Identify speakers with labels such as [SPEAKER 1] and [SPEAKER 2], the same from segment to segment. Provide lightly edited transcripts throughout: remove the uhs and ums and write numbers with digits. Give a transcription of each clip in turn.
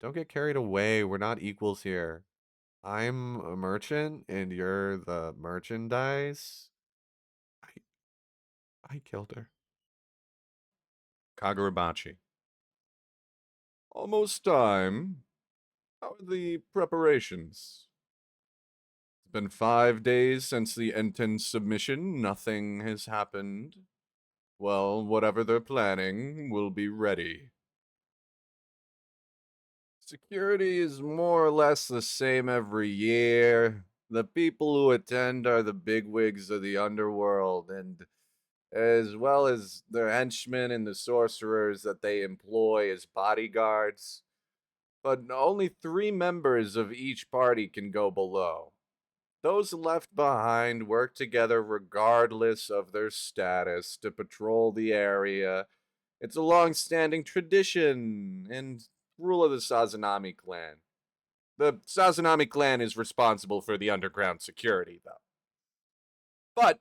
[SPEAKER 1] Don't get carried away. We're not equals here. I'm a merchant and you're the merchandise. I I killed her. Kaguraaction. Almost time. How are the preparations? It's been 5 days since the Enten submission. Nothing has happened. Well, whatever they're planning will be ready. Security is more or less the same every year. The people who attend are the bigwigs of the underworld, and as well as their henchmen and the sorcerers that they employ as bodyguards. But only 3 members of each party can go below. Those left behind work together regardless of their status to patrol the area. It's a long standing tradition and rule of the Sazanami clan. The Sazanami clan is responsible for the underground security, though. But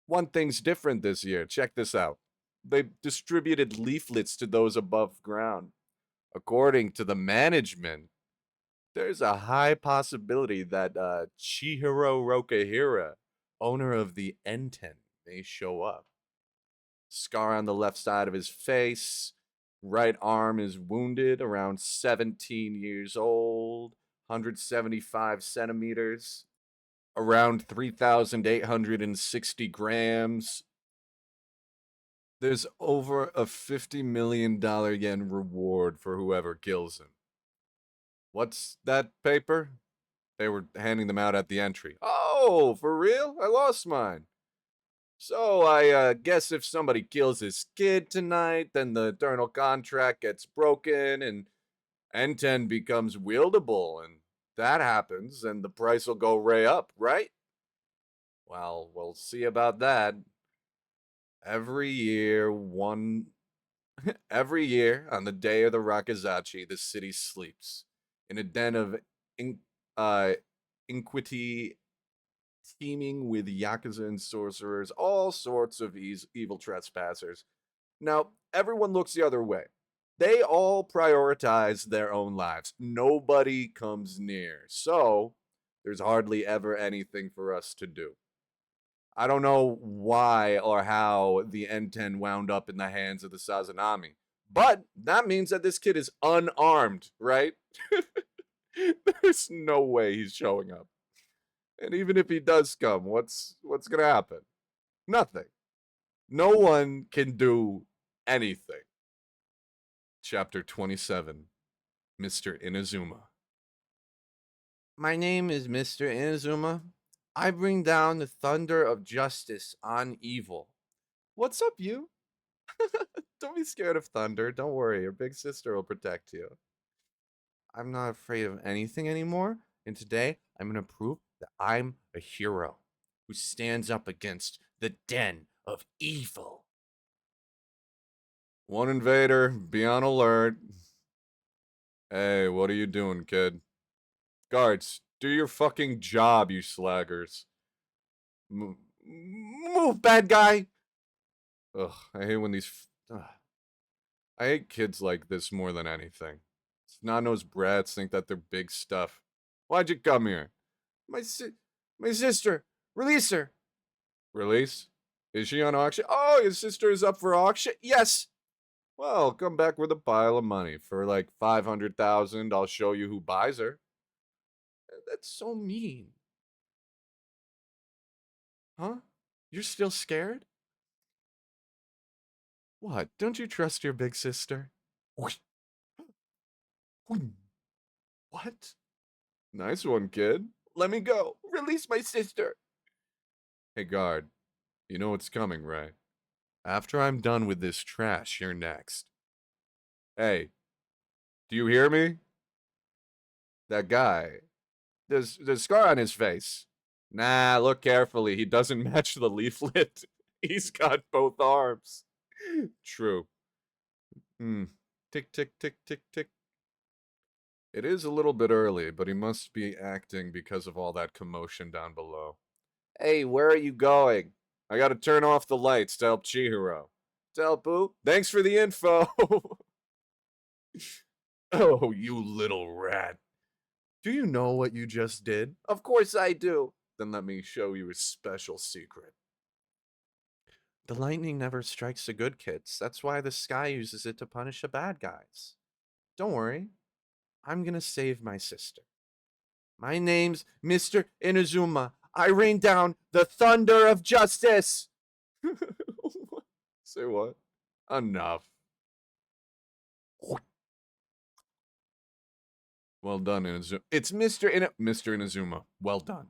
[SPEAKER 1] one thing's different this year. Check this out. They distributed leaflets to those above ground. According to the management, there's a high possibility that Chihiro Rokahira, owner of the Enten, may show up. Scar on the left side of his face, right arm is wounded, around 17 years old, 175 centimeters, around 3,860 grams. There's over a $50 million yen reward for whoever kills him. What's that paper? They were handing them out at the entry. Oh, for real? I lost mine. So I guess if somebody kills his kid tonight, then the eternal contract gets broken and N10 becomes wieldable, and that happens, and the price will go way up, right? Well, we'll see about that. Every year, every year on the day of the Rakizachi, the city sleeps in a den of in, uh, iniquity teeming with yakuza and sorcerers, all sorts of evil trespassers. Now, everyone looks the other way. They all prioritize their own lives. Nobody comes near. So, there's hardly ever anything for us to do. I don't know why or how the N10 wound up in the hands of the Sazanami. But that means that this kid is unarmed, right? There's no way he's showing up. And even if he does come, what's gonna happen? Nothing. No one can do anything. Chapter 27. Mr. Inazuma. My name is Mr. Inazuma. I bring down the thunder of justice on evil. What's up, you? Don't be scared of thunder. Don't worry, your big sister will protect you. I'm not afraid of anything anymore, and today I'm going to prove that I'm a hero who stands up against the den of evil. One invader, be on alert. Hey, what are you doing, kid? Guards, do your fucking job, you slaggers. Move, bad guy! Ugh, I hate when these. I hate kids like this more than anything. Snot-nosed brats think that they're big stuff. Why'd you come here? My my sister. Release her. Release? Is she on auction? Oh, your sister is up for auction? Yes. Well, come back with a pile of money. For like 500,000, I'll show you who buys her. That's so mean. Huh? You're still scared? What? Don't you trust your big sister? What? Nice one, kid. Let me go. Release my sister. Hey, guard. You know what's coming, right? After I'm done with this trash, you're next. Hey, do you hear me? That guy. There's scar on his face. Nah, look carefully. He doesn't match the leaflet. He's got both arms. True. Tick, tick, tick, tick, tick. It is a little bit early, but he must be acting because of all that commotion down below. Hey, where are you going? I gotta turn off the lights to help Chihiro. To help who? Thanks for the info. Oh, you little rat. Do you know what you just did? Of course I do. Then let me show you a special secret. The lightning never strikes the good kids. That's why the sky uses it to punish the bad guys. Don't worry, I'm gonna save my sister. My name's Mr. Inazuma. I rain down the thunder of justice. Say what? Enough. Well done, Inazuma. It's Mr. Inazuma. Well done.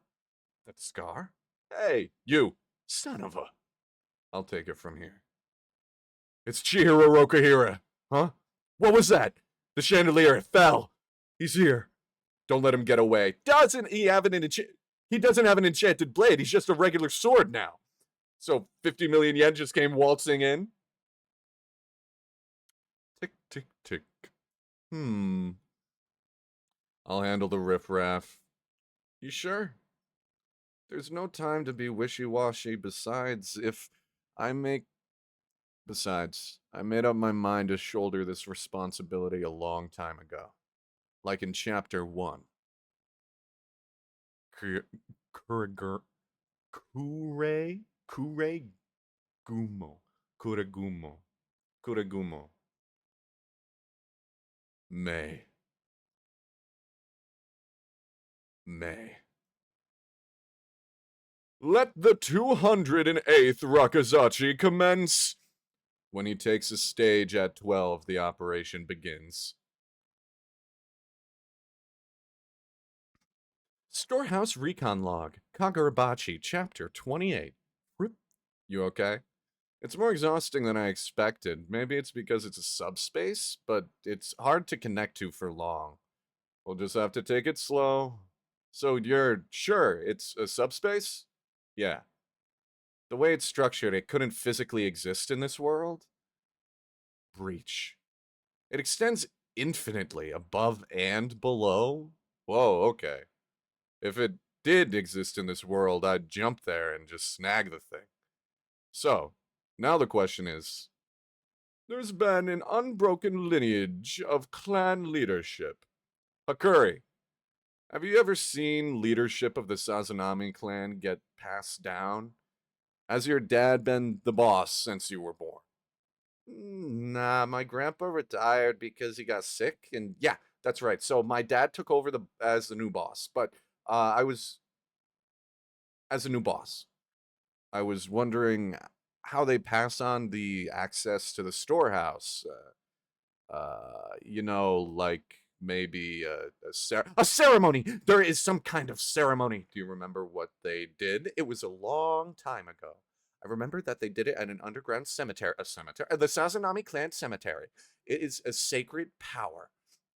[SPEAKER 1] That scar? Hey, you, son of a. I'll take it from here. It's Chihiro Rokuhira. Huh? What was that? The chandelier fell. He's here. Don't let him get away. Doesn't he have he doesn't have an enchanted blade. He's just a regular sword now. So 50 million yen just came waltzing in. Tick, tick, tick. I'll handle the riffraff. You sure? There's no time to be wishy-washy. Besides, I made up my mind to shoulder this responsibility a long time ago. Like in chapter 1. Kure Kuregumo. May. Let the 208th Rakuzachi commence. When he takes a stage at 12, the operation begins. Storehouse Recon Log, Kaguraaction, Chapter 28. You okay? It's more exhausting than I expected. Maybe it's because it's a subspace, but it's hard to connect to for long. We'll just have to take it slow. So you're sure it's a subspace? Yeah. The way it's structured, it couldn't physically exist in this world? Breach. It extends infinitely above and below? Whoa, okay. If it did exist in this world, I'd jump there and just snag the thing. So, now the question is, there's been an unbroken lineage of clan leadership. Hakuri, have you ever seen leadership of the Sazanami clan get passed down? Has your dad been the boss since you were born? Nah, my grandpa retired because he got sick, and yeah, that's right. So my dad took over as the new boss, but I was as a new boss. I was wondering how they pass on the access to the storehouse. Like maybe a ceremony. There is some kind of ceremony. Do you remember what they did? It was a long time ago. I remember that they did it at an underground cemetery, the Sazanami clan cemetery. It is a sacred power.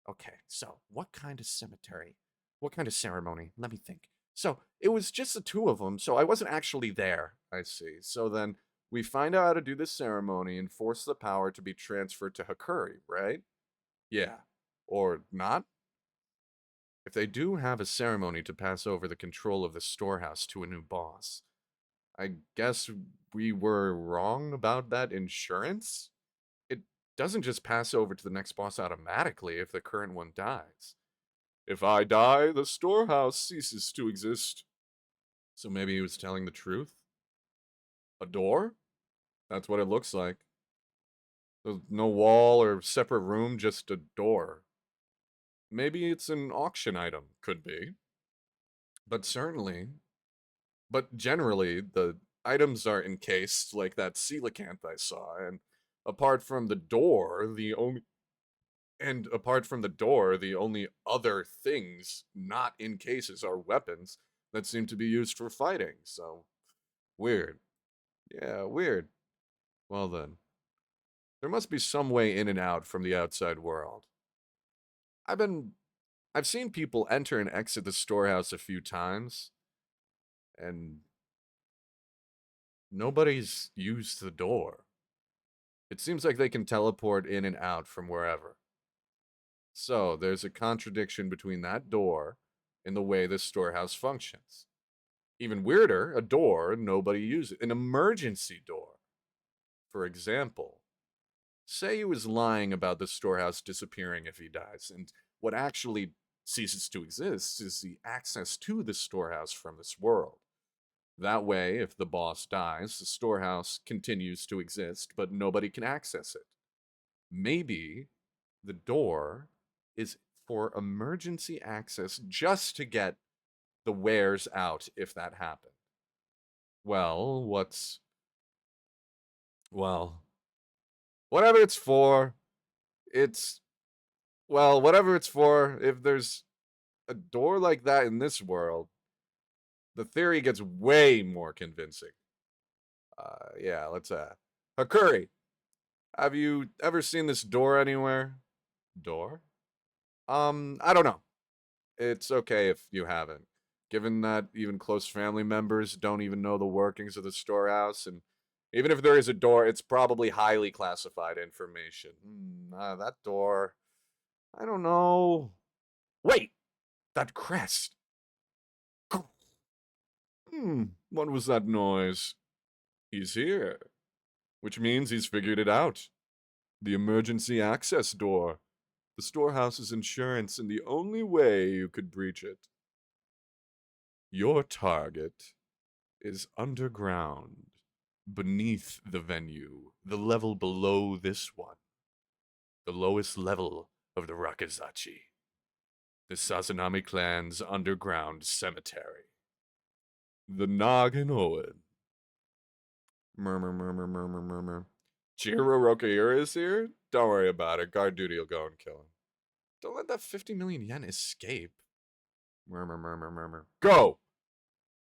[SPEAKER 1] Okay, so what kind of cemetery? What kind of ceremony? Let me think. So it was just the two of them, so I wasn't actually there. I see. So then we find out how to do this ceremony and force the power to be transferred to Hakuri, right? Yeah. Or not? If they do have a ceremony to pass over the control of the storehouse to a new boss, I guess we were wrong about that insurance? It doesn't just pass over to the next boss automatically if the current one dies. If I die, the storehouse ceases to exist. So maybe he was telling the truth? A door? That's what it looks like. There's no wall or separate room, just a door. Maybe it's an auction item. Could be. But generally, the items are encased like that coelacanth I saw, and apart from the door, the only other things not in cases are weapons that seem to be used for fighting. So, weird. Yeah, weird. Well then, there must be some way in and out from the outside world. I've been I've seen people enter and exit the storehouse a few times, and nobody's used the door. It seems like they can teleport in and out from wherever. So, there's a contradiction between that door and the way the storehouse functions. Even weirder, a door nobody uses. An emergency door. For example, Say he was lying about the storehouse disappearing if he dies, and what actually ceases to exist is the access to the storehouse from this world. That way, if the boss dies, the storehouse continues to exist, but nobody can access it. Maybe the door is for emergency access just to get the wares out if that happened. Well, well, whatever it's for, it's, whatever it's for, if there's a door like that in this world, the theory gets way more convincing. Yeah, let's, Hakuri, have you ever seen this door anywhere? Door? I don't know. It's okay if you haven't. Given that even close family members don't even know the workings of the storehouse, and even if there is a door, it's probably highly classified information. That door. I don't know. Wait! That crest! What was that noise? He's here. Which means he's figured it out. The emergency access door. The storehouse's insurance, and the only way you could breach it. Your target is underground, beneath the venue, the level below this one, the lowest level of the Rakizachi, the Sazanami clan's underground cemetery. The Noggin Owen. Murmur, murmur, murmur, murmur. Chihiro Rokaira is here? Don't worry about it. Guard duty will go and kill him. Don't let that 50 million yen escape. Murmur, murmur, murmur. Go!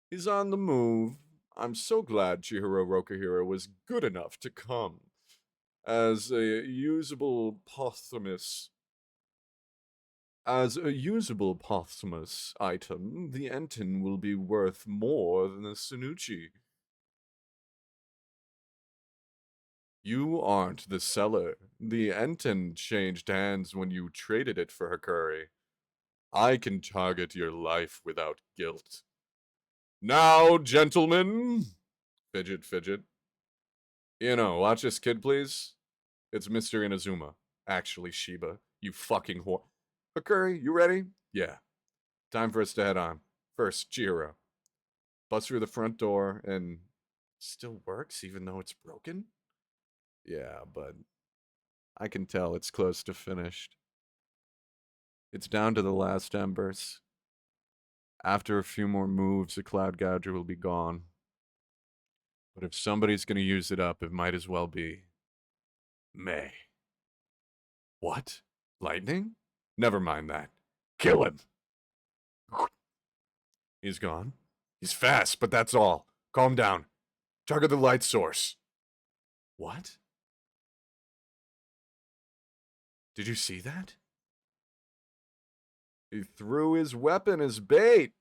[SPEAKER 1] He's on the move. I'm so glad Chihiro Rokuhira was good enough to come. As a usable posthumous item, the Enten will be worth more than the Sanuchi. You aren't the seller. The Enten changed hands when you traded it for Hakuri. I can target your life without guilt. Now, gentlemen, fidget, fidget. Watch this kid, please. It's Mr. Inazuma. Actually, Shiba, you fucking whore. Hakuri, you ready? Yeah. Time for us to head on. First, Chihiro. Bust through the front door and still works even though it's broken? Yeah, but I can tell it's close to finished. It's down to the last embers. After a few more moves, the Cloud Gouger will be gone. But if somebody's gonna use it up, it might as well be May. What? Lightning? Never mind that. Kill him! He's gone. He's fast, but that's all. Calm down. Target the light source. What? Did you see that? He threw his weapon as bait.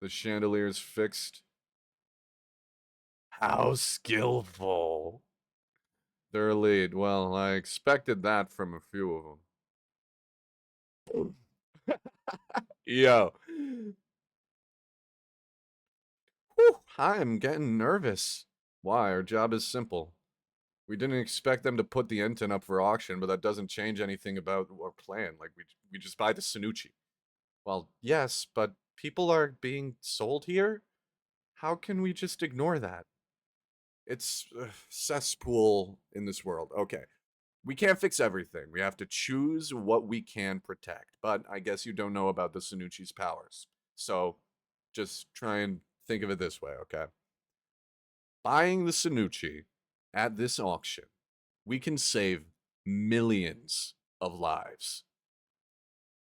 [SPEAKER 1] The chandelier's fixed. How skillful. Their lead. Well, I expected that from a few of them. Yo. Whew, I'm getting nervous. Why? Our job is simple. We didn't expect them to put the Enten up for auction, but that doesn't change anything about our plan. Like, we just buy the Sanuchi. Well, yes, but people are being sold here? How can we just ignore that? It's a cesspool in this world. Okay. We can't fix everything. We have to choose what we can protect. But I guess you don't know about the Sanuchi's powers. So just try and think of it this way, okay? Buying the Sanuchi at this auction, we can save millions of lives.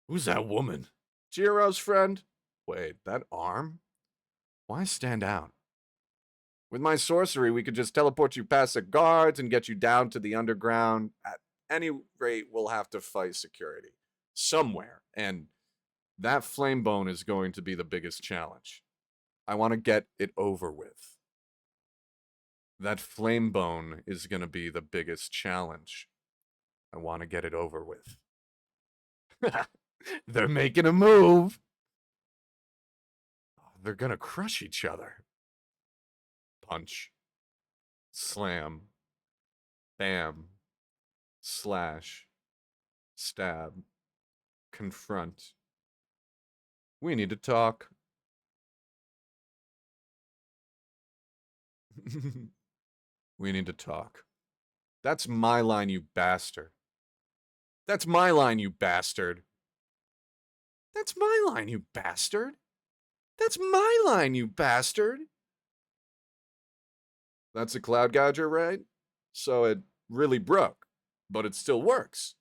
[SPEAKER 1] Who's that woman? Jiro's friend? Wait, that arm? Why stand out? With my sorcery, we could just teleport you past the guards and get you down to the underground. At any rate, we'll have to fight security somewhere. And that flame bone is going to be the biggest challenge. I want to get it over with. That flame bone is going to be the biggest challenge. I want to get it over with. They're making a move. They're going to crush each other. Punch. Slam. Bam. slash stab confront. We need to talk. We need to talk. That's my line, you bastard. That's my line, you bastard. That's my line, you bastard. That's my line, you bastard. That's a cloud gouger, right? So it really broke, but it still works.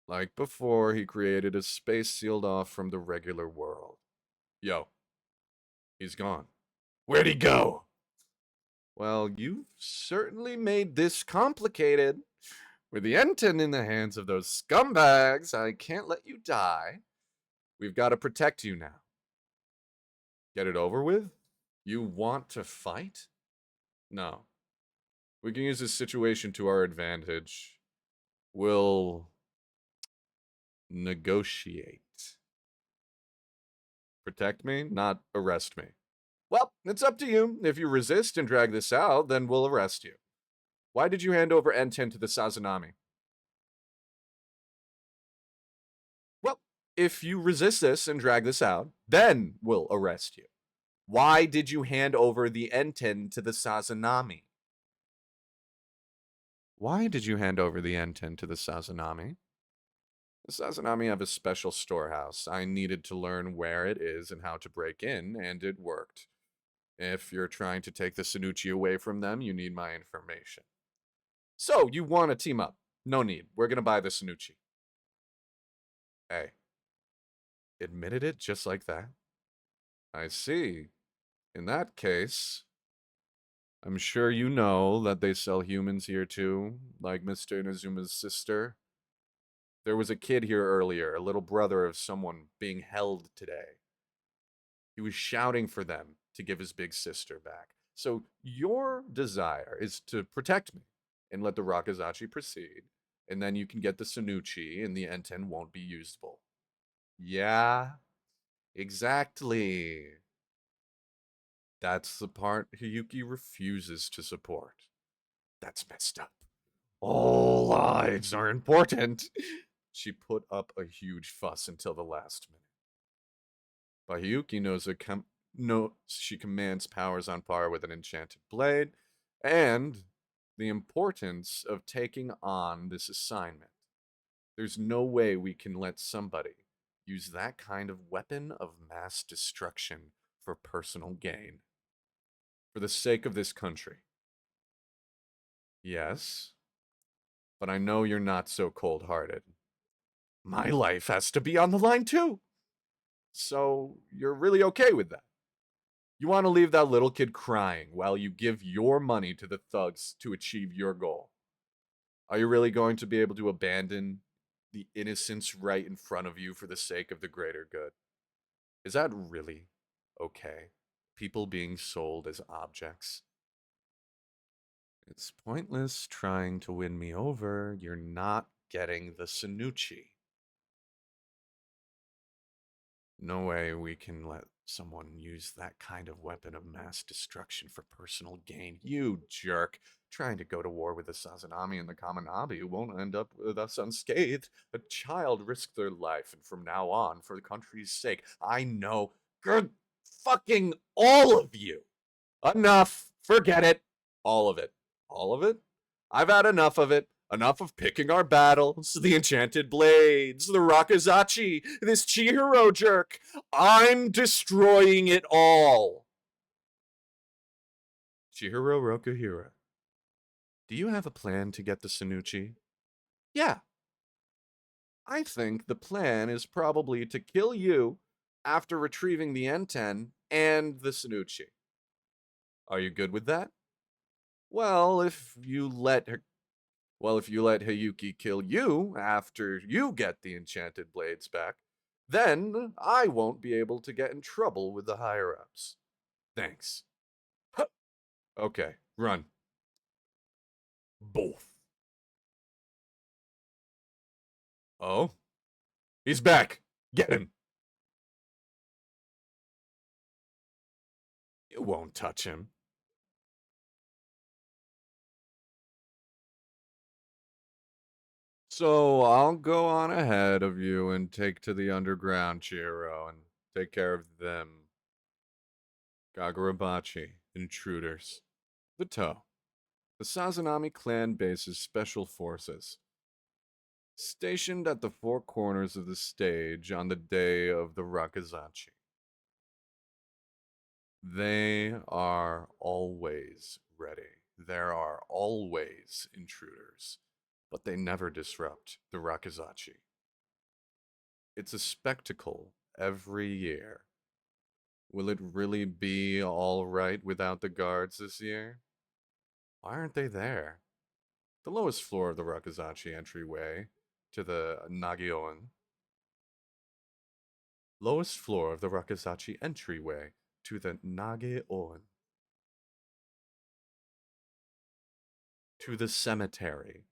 [SPEAKER 1] Like before, he created a space sealed off from the regular world. Yo, he's gone. Where'd he go? Well, you've certainly made this complicated. With the Enten in the hands of those scumbags, I can't let you die. We've got to protect you now. Get it over with? You want to fight? No. We can use this situation to our advantage. We'll negotiate. Protect me, not arrest me. Well, it's up to you. If you resist and drag this out, then we'll arrest you. Why did you hand over N10 to the Sazanami? Well, if you resist this and drag this out, then we'll arrest you. Why did you hand over the N10 to the Sazanami? Why did you hand over the N10 to the Sazanami? The Sazanami have a special storehouse. I needed to learn where it is and how to break in, and it worked. If you're trying to take the Sanucci away from them, you need my information. So, you want to team up. No need. We're going to buy the Sanucci. Hey. Admitted it just like that? I see. In that case, I'm sure you know that they sell humans here too, like Mr. Inazuma's sister. There was a kid here earlier, a little brother of someone being held today. He was shouting for them to give his big sister back. So your desire is to protect me and let the Rakazachi proceed, and then you can get the Sanucci and the Enten won't be usable. Yeah, exactly. That's the part Hiyuki refuses to support. That's messed up. All lives are important. She put up a huge fuss until the last minute. But Hiyuki knows she commands powers on par with an enchanted blade, and the importance of taking on this assignment. There's no way we can let somebody use that kind of weapon of mass destruction for personal gain. For the sake of this country. Yes, but I know you're not so cold-hearted. My life has to be on the line too. So you're really okay with that. You want to leave that little kid crying while you give your money to the thugs to achieve your goal. Are you really going to be able to abandon the innocence right in front of you for the sake of the greater good? Is that really okay? People being sold as objects? It's pointless trying to win me over. You're not getting the Sanucci. No way we can let someone use that kind of weapon of mass destruction for personal gain. You jerk. Trying to go to war with the Sazanami and the Kaminabi won't end up with us unscathed. A child risked their life, and from now on, for the country's sake, I know. Good fucking all of you. Enough. Forget it. All of it. All of it? I've had enough of it. Enough of picking our battles, the enchanted blades, the Rakazachi, this Chihiro jerk. I'm destroying it all. Chihiro Rokuhira, do you have a plan to get the Sanucci? Yeah. I think the plan is probably to kill you after retrieving the N10 and the Sanucci. Are you good with that? Well, if you let Hiyuki kill you after you get the enchanted blades back, then I won't be able to get in trouble with the higher-ups. Thanks. Huh. Okay, run. Both. Oh? He's back. Get him. You won't touch him. So I'll go on ahead of you and take to the underground, Chihiro, and take care of them. Kaguraaction, intruders. The Toe. The Sazanami clan base's special forces. Stationed at the four corners of the stage on the day of the Rakuzachi. They are always ready. There are always intruders, but they never disrupt the Rakuzachi. It's a spectacle every year. Will it really be all right without the guards this year? Why aren't they there? The lowest floor of the Rakuzachi entryway to the Nagioen. Lowest floor of the Rakuzachi entryway to the Nagioen. To the cemetery.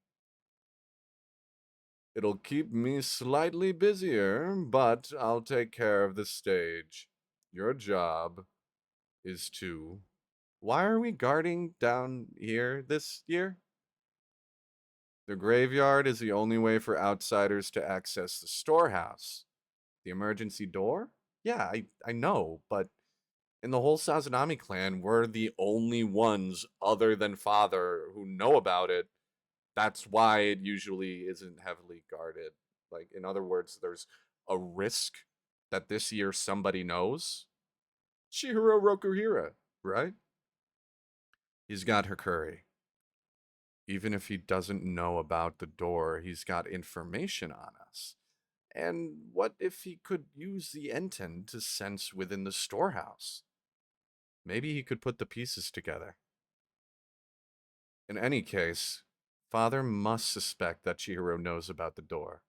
[SPEAKER 1] It'll keep me slightly busier, but I'll take care of the stage. Your job is to. Why are we guarding down here this year? The graveyard is the only way for outsiders to access the storehouse. The emergency door? Yeah, I know, but in the whole Sazanami clan, we're the only ones other than Father who know about it. That's why it usually isn't heavily guarded. Like, in other words, there's a risk that this year somebody knows. Chihiro Rokuhira, right? He's got Hakuri. Even if he doesn't know about the door, he's got information on us. And what if he could use the Enten to sense within the storehouse? Maybe he could put the pieces together. In any case, Father must suspect that Chihiro knows about the door.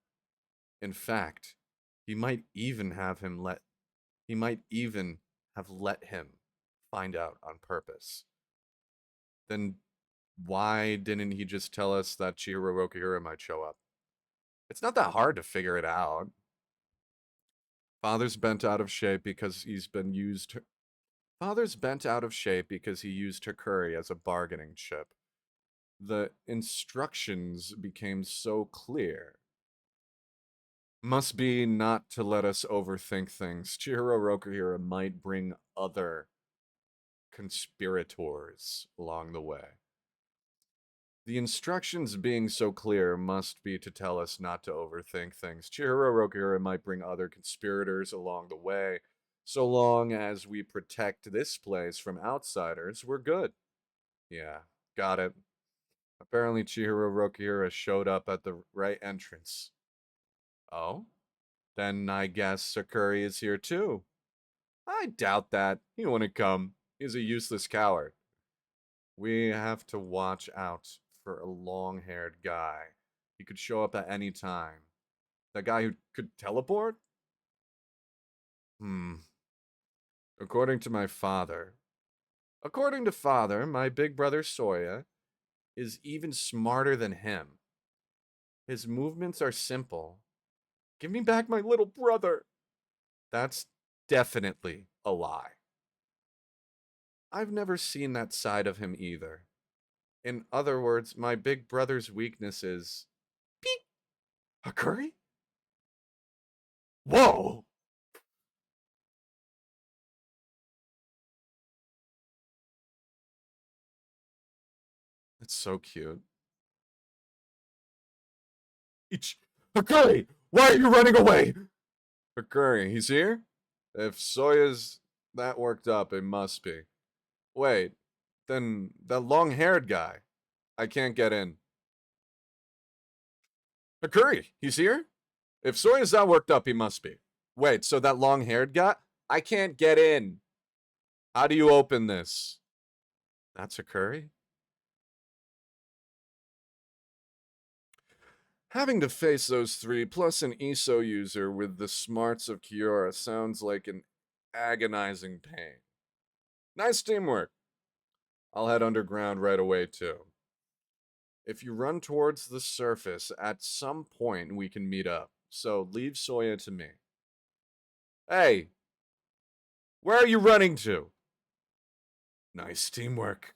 [SPEAKER 1] In fact, he might even have him let he might even have let him find out on purpose. Then why didn't he just tell us that Chihiro Rokuhira might show up? It's not that hard to figure it out. Father's bent out of shape because he's been used. Father's bent out of shape because he used Hakuri as a bargaining chip. The instructions became so clear. Must be not to let us overthink things. Chihiro Rokuhira might bring other conspirators along the way. The instructions being so clear must be to tell us not to overthink things. Chihiro Rokuhira might bring other conspirators along the way. So long as we protect this place from outsiders, we're good. Yeah, got it. Apparently Chihiro Rokuhira showed up at the right entrance. Oh? Then I guess Sakuri is here too. I doubt that. He wouldn't come. He's a useless coward. We have to watch out for a long-haired guy. He could show up at any time. That guy who could teleport? Hmm. According to my father. According to father, my big brother Soya is even smarter than him. His movements are simple. Give me back my little brother. That's definitely a lie. I've never seen that side of him either. In other words, my big brother's weakness is. Beep! Hakuri? Whoa! That's so cute. Ich! Hakuri! Why are you running away? Hakuri, he's here? If Soya's that worked up, it must be. Wait, then that long haired guy. I can't get in. Hakuri, he's here? If Soya's that worked up, he must be. Wait, so that long haired guy? I can't get in. How do you open this? That's Hakuri? Having to face those three, plus an ESO user with the smarts of Kiora, sounds like an agonizing pain. Nice teamwork. I'll head underground right away, too. If you run towards the surface, at some point we can meet up. So leave Soya to me. Hey, where are you running to? Nice teamwork.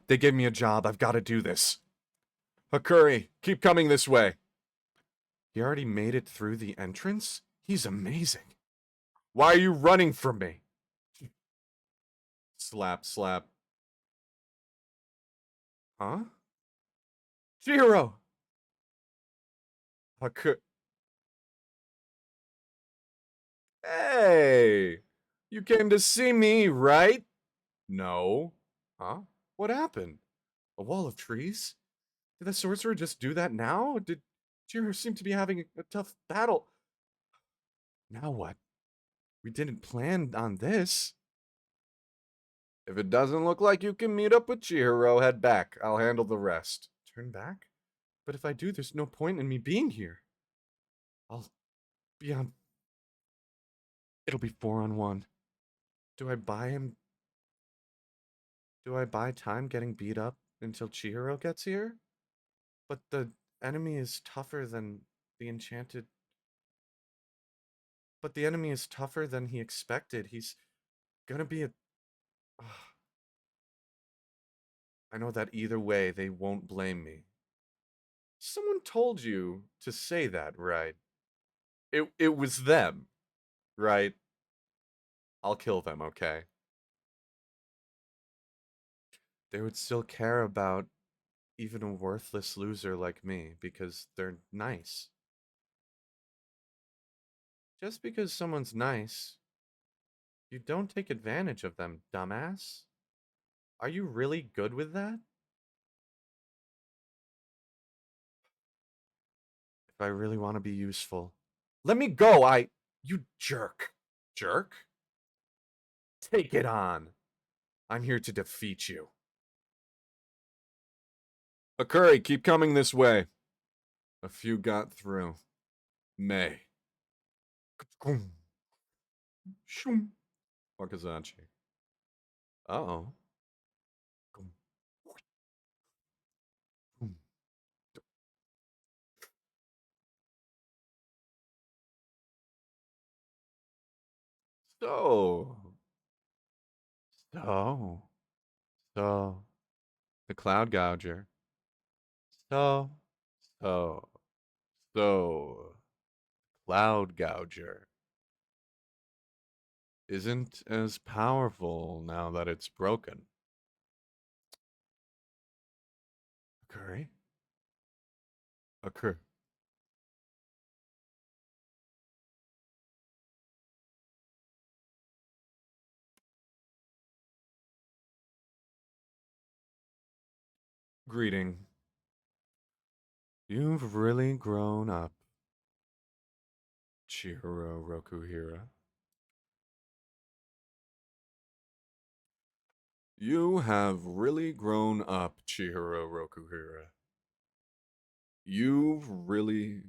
[SPEAKER 1] They gave me a job. I've got to do this. Hakuri, keep coming this way. He already made it through the entrance? He's amazing. Why are you running from me? Slap, slap. Huh? Chihiro! Haku. Hey! You came to see me, right? No. Huh? What happened? A wall of trees? Did the sorcerer just do that now? Did Chihiro seem to be having a tough battle? Now what? We didn't plan on this. If it doesn't look like you can meet up with Chihiro, head back. I'll handle the rest. Turn back? But if I do, there's no point in me being here. I'll be on. It'll be 4-on-1. Do I buy him? Do I buy time getting beat up until Chihiro gets here? But the enemy is tougher than the enchanted. But the enemy is tougher than he expected. He's gonna be a. Ugh. I know that either way, they won't blame me. Someone told you to say that, right? It was them, right? I'll kill them, okay? They would still care about even a worthless loser like me because they're nice. Just because someone's nice, you don't take advantage of them, dumbass. Are you really good with that? If I really want to be useful, let me go. You jerk. Jerk? Take it on. I'm here to defeat you. Akuri, keep coming this way. A few got through. May. Wakazachi. Uh-oh. So, so, so, the Cloud Gouger. So, so, so, Cloud Gouger isn't as powerful now that it's broken. Curry? Occur. Greeting. You've really grown up, Chihiro Rokuhira. You have really grown up, Chihiro Rokuhira. You've really,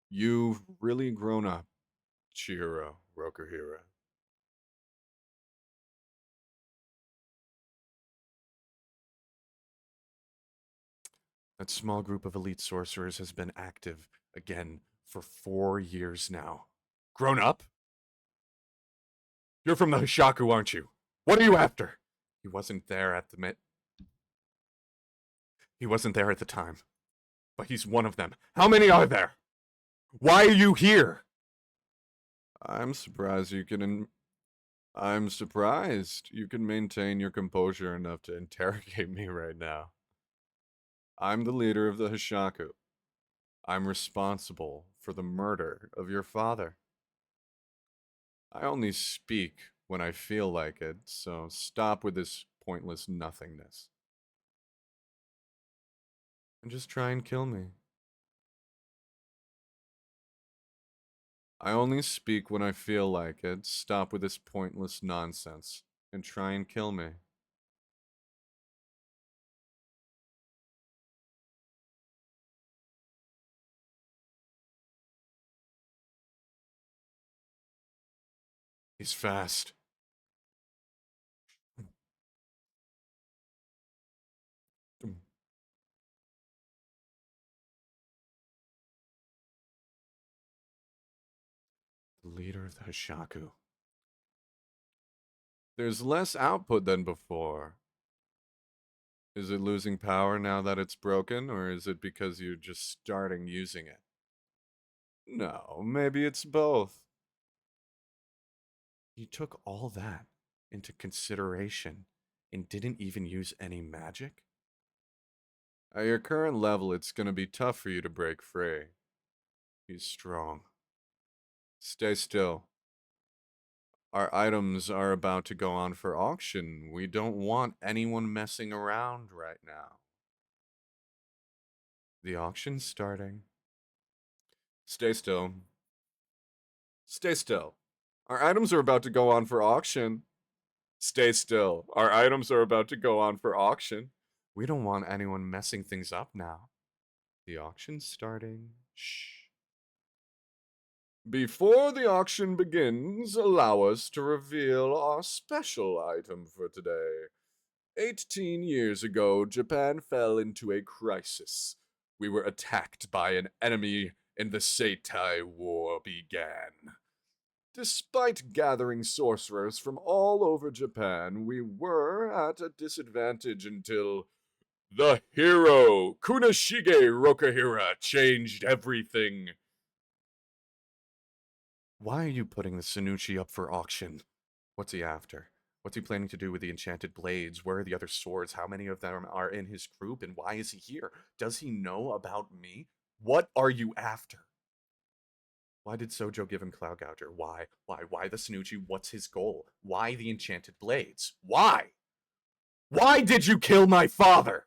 [SPEAKER 1] you've really grown up, Chihiro Rokuhira. That small group of elite sorcerers has been active again for 4 years now. Grown up? You're from the Hishaku, aren't you? What are you after? He wasn't there at the He wasn't there at the time. But he's one of them. How many are there? Why are you here? I'm surprised you can I'm surprised you can maintain your composure enough to interrogate me right now. I'm the leader of the Hishaku. I'm responsible for the murder of your father. I only speak when I feel like it, so stop with this pointless nothingness. And just try and kill me. I only speak when I feel like it. Stop with this pointless nonsense and try and kill me. He's fast. The leader of the Hishaku. There's less output than before. Is it losing power now that it's broken, or is it because you're just starting using it? No, maybe it's both. You took all that into consideration and didn't even use any magic? At your current level, it's gonna be tough for you to break free. He's strong. Stay still. Our items are about to go on for auction. We don't want anyone messing around right now. The auction's starting. Stay still. Stay still. Our items are about to go on for auction. Stay still. Our items are about to go on for auction. We don't want anyone messing things up now. The auction's starting. Shh. Before the auction begins, allow us to reveal our special item for today. 18 years ago, Japan fell into a crisis. We were attacked by an enemy, and the Seitai War began. Despite gathering sorcerers from all over Japan, we were at a disadvantage until the hero, Kunashige Rokahira, changed everything. Why are you putting the Sanuchi up for auction? What's he after? What's he planning to do with the enchanted blades? Where are the other swords? How many of them are in his group? And why is he here? Does he know about me? What are you after? Why did Sojo give him Cloud Gouger? Why? Why? Why the Sanuchi? What's his goal? Why the enchanted blades? Why? Why did you kill my father?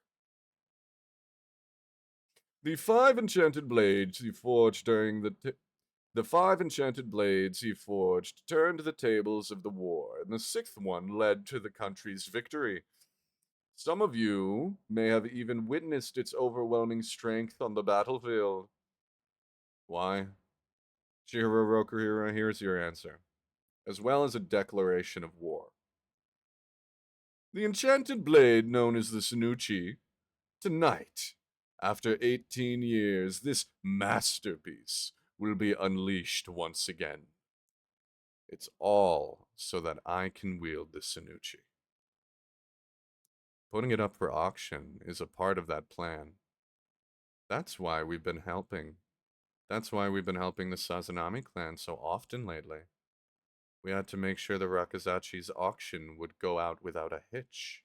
[SPEAKER 1] The five enchanted blades he forged during the five enchanted blades he forged turned the tables of the war, and the sixth one led to the country's victory. Some of you may have even witnessed its overwhelming strength on the battlefield. Why? Chihiro Rokuhira, here's your answer, as well as a declaration of war. The enchanted blade known as the Sanuchi, tonight, after 18 years, this masterpiece will be unleashed once again. It's all so that I can wield the Sanuchi. Putting it up for auction is a part of that plan. That's why we've been helping. That's why we've been helping the Sazanami clan so often lately. We had to make sure the Rakazachi's auction would go out without a hitch.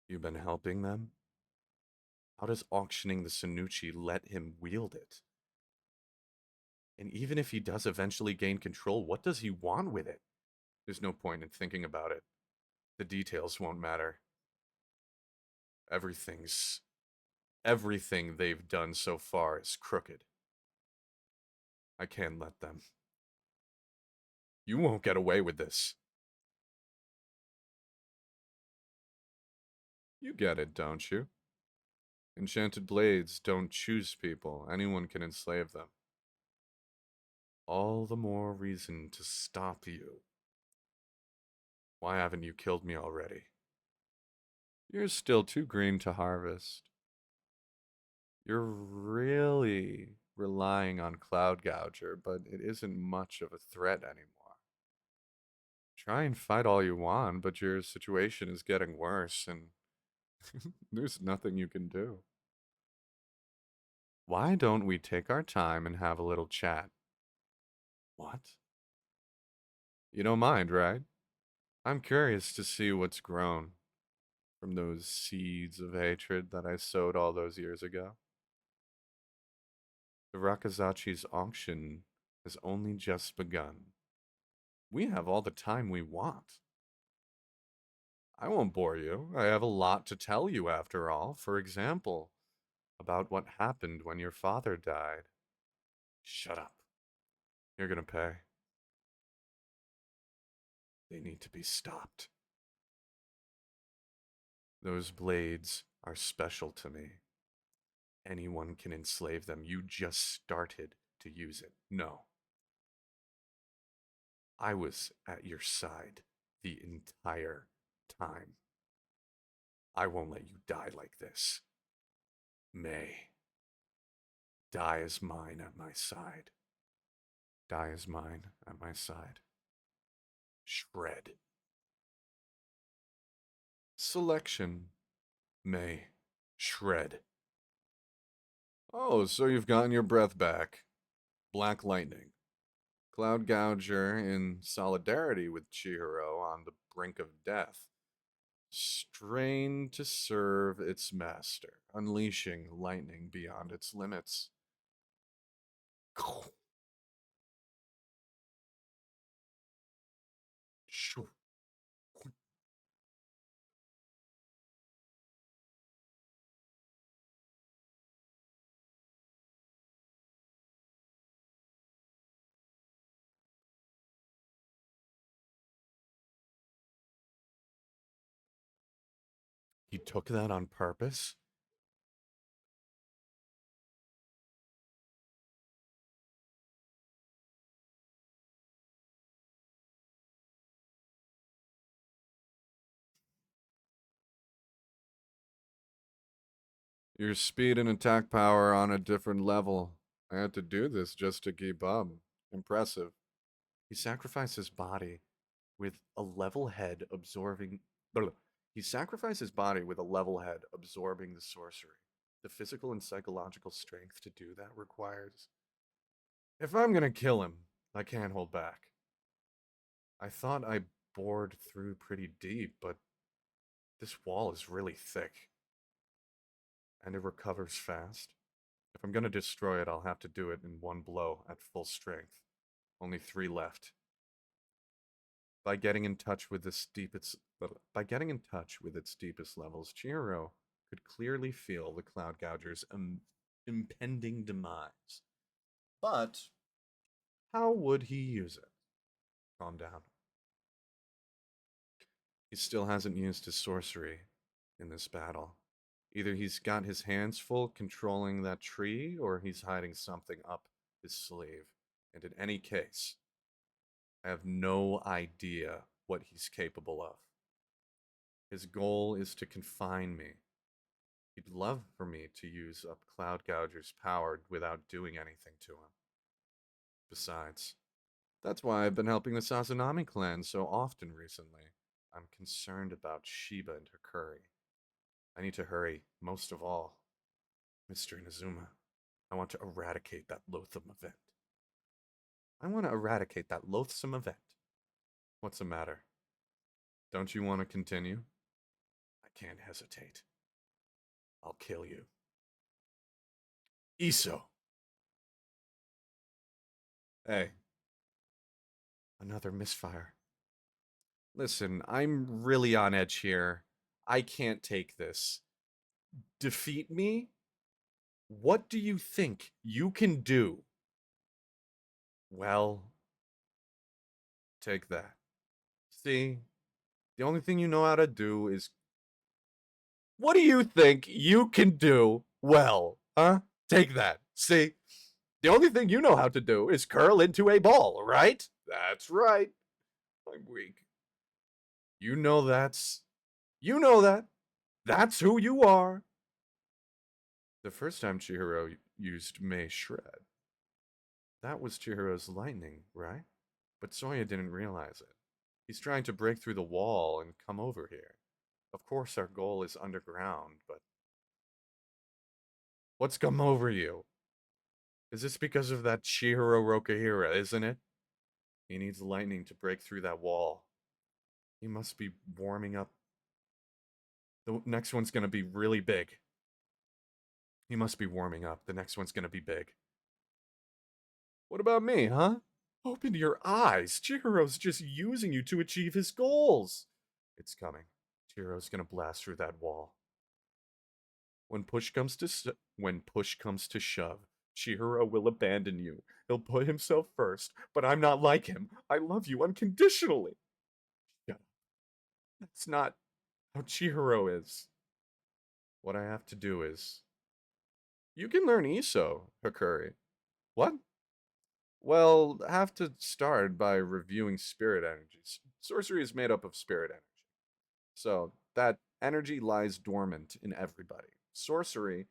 [SPEAKER 1] You've been helping them? How does auctioning the Sanuchi let him wield it? And even if he does eventually gain control, what does he want with it? There's no point in thinking about it. The details won't matter. Everything they've done so far is crooked. I can't let them. You won't get away with this. You get it, don't you? Enchanted blades don't choose people. Anyone can enslave them. All the more reason to stop you. Why haven't you killed me already? You're still too green to harvest. You're really relying on Cloud Gouger, but it isn't much of a threat anymore. Try and fight all you want, but your situation is getting worse, and there's nothing you can do. Why don't we take our time and have a little chat? What? You don't mind, right? I'm curious to see what's grown from those seeds of hatred that I sowed all those years ago. The Rakazachi's auction has only just begun. We have all the time we want. I won't bore you. I have a lot to tell you after all. For example, about what happened when your father died. Shut up. You're gonna pay. They need to be stopped. Those blades are special to me. Anyone can enslave them. You just started to use it. No. I was at your side the entire time. I won't let you die like this. May. Die as mine at my side. Die as mine at my side. Shred. Selection may shred. Oh, so you've gotten your breath back. Black Lightning. Cloud Gouger in solidarity with Chihiro on the brink of death. Strained to serve its master, unleashing lightning beyond its limits. He took that on purpose? Your speed and attack power on a different level. I had to do this just to keep up. Impressive. He sacrificed his body with a level head absorbing. He sacrificed his body with a level head absorbing the sorcery. The physical and psychological strength to do that requires. If I'm gonna kill him, I can't hold back. I thought I bored through pretty deep, but this wall is really thick. And it recovers fast. If I'm gonna destroy it, I'll have to do it in one blow at full strength. Only 3 left. By getting in touch with its deepest levels, Chihiro could clearly feel the Cloud Gouger's impending demise. But how would he use it? Calm down. He still hasn't used his sorcery in this battle. Either he's got his hands full controlling that tree, or he's hiding something up his sleeve. And in any case, I have no idea what he's capable of. His goal is to confine me. He'd love for me to use up Cloud Gouger's power without doing anything to him. Besides, that's why I've been helping the Sazanami clan so often recently. I'm concerned about Shiba and her curry. I need to hurry, most of all. Mr. Inazuma, I want to eradicate that loathsome event. What's the matter? Don't you want to continue? I can't hesitate. I'll kill you. Iso! Hey. Another misfire. Listen, I'm really on edge here. I can't take this. Defeat me? What do you think you can do? Well, take that. See, the only thing you know how to do is. What do you think you can do well, huh? Take that. See, the only thing you know how to do is curl into a ball, right? That's right. I'm weak. You know that's. You know that. That's who you are. The first time Chihiro used May Shred, that was Chihiro's lightning, right? But Soya didn't realize it. He's trying to break through the wall and come over here. Of course, our goal is underground, but. What's come over you? Is this because of that Chihiro Rokuhira, isn't it? He needs lightning to break through that wall. He must be warming up. The next one's gonna be really big. He must be warming up. The next one's gonna be big. What about me, huh? Open your eyes. Chihiro's just using you to achieve his goals. It's coming. Chihiro's gonna blast through that wall. When push comes to shove, Chihiro will abandon you. He'll put himself first, but I'm not like him. I love you unconditionally. Shut up. That's not how Chihiro is. What I have to do is. You can learn Iso, Hakuri. What? Well, have to start by reviewing spirit energies. Sorcery is made up of spirit energy. So that energy lies dormant in everybody. Sorcery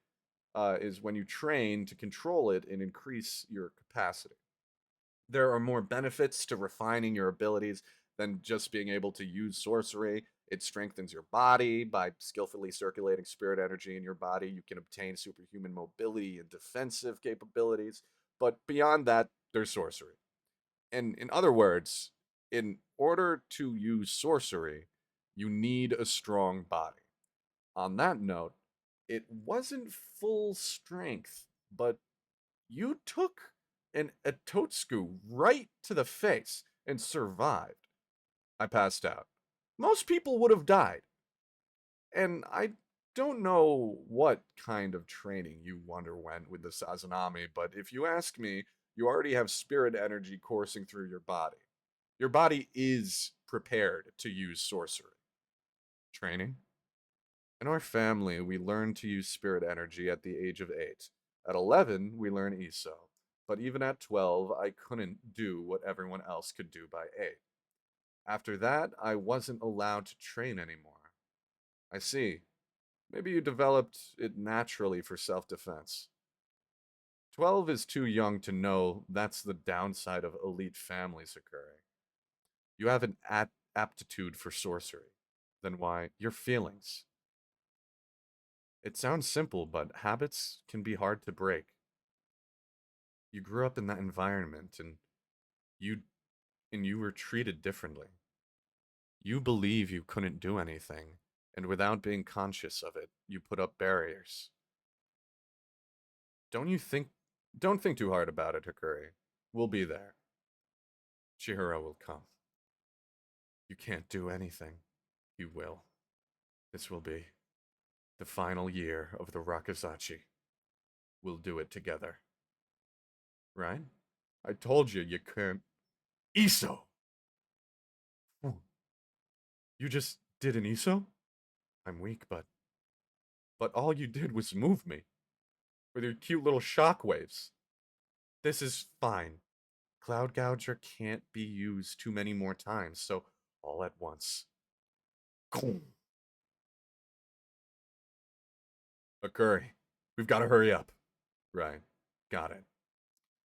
[SPEAKER 1] is when you train to control it and increase your capacity. There are more benefits to refining your abilities than just being able to use sorcery. It strengthens your body by skillfully circulating spirit energy in your body. You can obtain superhuman mobility and defensive capabilities. But beyond that, there's sorcery. And in other words, in order to use sorcery, you need a strong body. On that note, it wasn't full strength, but you took a Totsuku right to the face and survived. I passed out. Most people would have died. And I don't know what kind of training you underwent with the Sazanami, but if you ask me, you already have spirit energy coursing through your body. Your body is prepared to use sorcery. Training? In our family, we learn to use spirit energy at the age of 8. At 11, we learn Iso. But even at 12, I couldn't do what everyone else could do by 8. After that, I wasn't allowed to train anymore. I see. Maybe you developed it naturally for self defense. 12 is too young to know that's the downside of elite families occurring. You have an aptitude for sorcery. Then why? Your feelings. It sounds simple, but habits can be hard to break. You grew up in that environment you and you were treated differently. You believe you couldn't do anything, and without being conscious of it, you put up barriers. Don't you think don't think too hard about it, Hikuri. We'll be there. Chihiro will come. You can't do anything. You will. This will be the final year of the Rakuzachi. We'll do it together. Right? I told you you can't. Iso! You just did an Iso? I'm weak, but all you did was move me with your cute little shockwaves. This is fine. Cloud Gouger can't be used too many more times, so all at once. Akuri, we've got to hurry up. Right. Got it.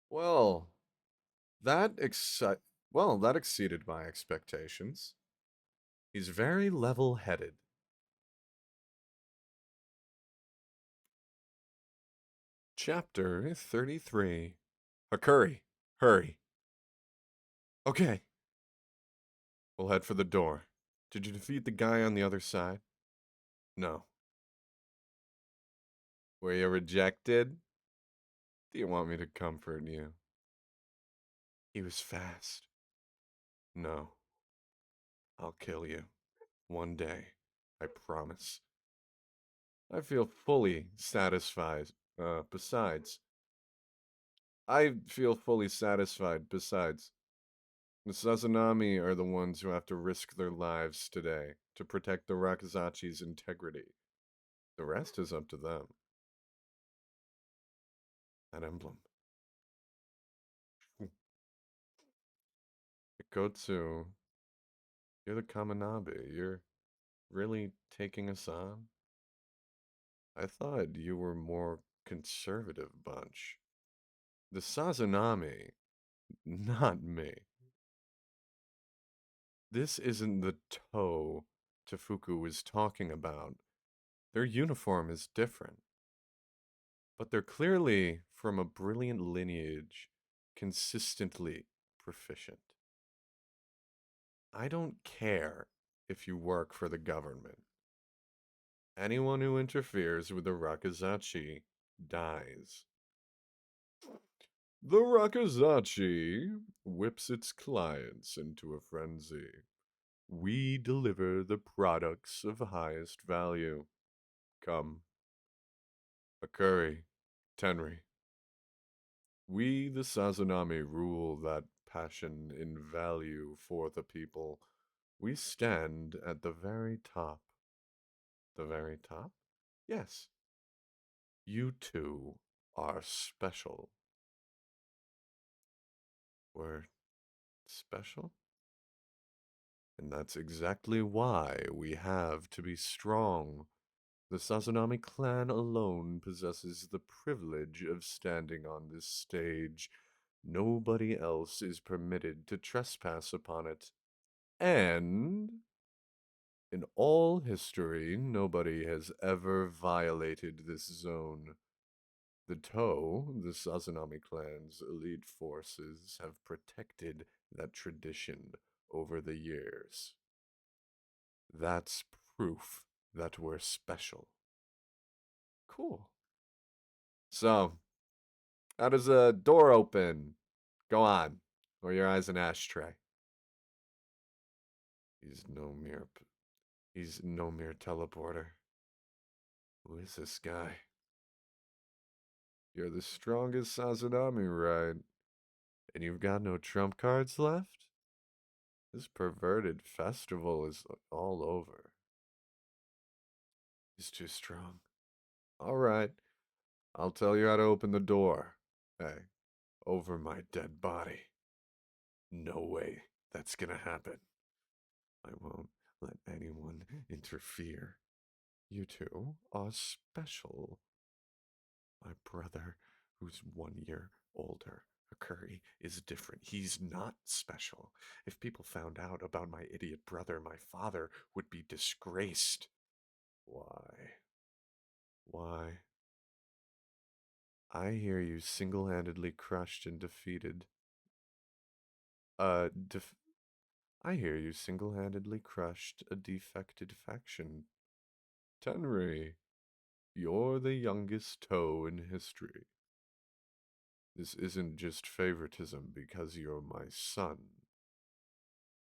[SPEAKER 1] Well, that exci- that exceeded my expectations. He's very level-headed. Chapter 33. Hakuri, hurry. Okay. We'll head for the door. Did you defeat the guy on the other side? No. Were you rejected? Do you want me to comfort you? He was fast. No. I'll kill you. One day. I promise. I feel fully satisfied. I feel fully satisfied. Besides, the Sazanami are the ones who have to risk their lives today to protect the Rakuzachi's integrity. The rest is up to them. That emblem. Ikotsu, you're the Kamanabe. You're really taking us on? I thought you were more conservative bunch. The Sazanami, not me. This isn't the toe Tefuku was talking about. Their uniform is different. But they're clearly from a brilliant lineage, consistently proficient. I don't care if you work for the government. Anyone who interferes with the Rakuzachi dies. The Rakuzachi whips its clients into a frenzy. We deliver the products of highest value. Come, Akuri, Tenri. We, the Sazanami, rule that passion in value for the people. We stand at the very top. The very top? Yes. You two are special. We're special? And that's exactly why we have to be strong. The Sazanami clan alone possesses the privilege of standing on this stage. Nobody else is permitted to trespass upon it. And In all history, nobody has ever violated this zone. The Toe, the Sazanami clan's elite forces, have protected that tradition over the years. That's proof that we're special. Cool. So, how does a door open? Go on. Or your eyes an ashtray. He's no mere he's no mere teleporter. Who is this guy? You're the strongest Sazanami, right? And you've got no trump cards left? This perverted festival is all over. He's too strong. All right, I'll tell you how to open the door. Hey, over my dead body. No way that's gonna happen. I won't let anyone interfere. You two are special. My brother, who's 1 year older, Curry, is different. He's not special. If people found out about my idiot brother, my father would be disgraced. Why? Why? I hear you single-handedly crushed and defeated. Uh, def- I hear you single-handedly crushed a defected faction. Tenry, you're the youngest toe in history. This isn't just favoritism because you're my son.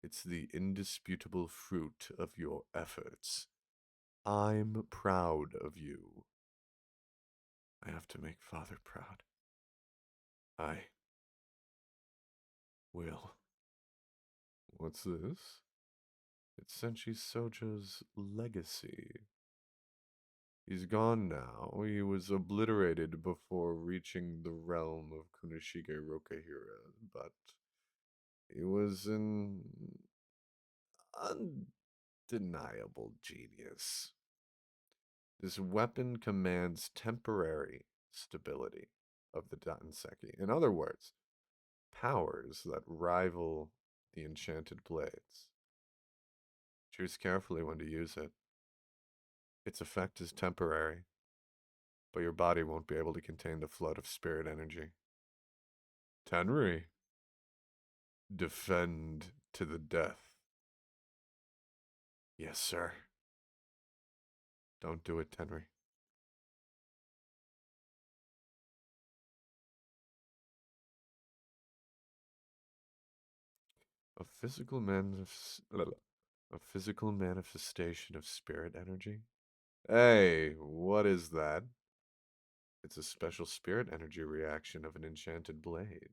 [SPEAKER 1] It's the indisputable fruit of your efforts. I'm proud of you. I have to make father proud. I will. What's this? It's Senshi Sojo's legacy. He's gone now. He was obliterated before reaching the realm of Kunishige Rokahira, but he was an undeniable genius. This weapon commands temporary stability of the Datanseki. In other words, powers that rival the enchanted blades. Choose carefully when to use it. Its effect is temporary, but your body won't be able to contain the flood of spirit energy. Tenri, defend to the death. Yes, sir. Don't do it, Tenri. A physical a physical manifestation of spirit energy? Hey, what is that? It's a special spirit energy reaction of an enchanted blade.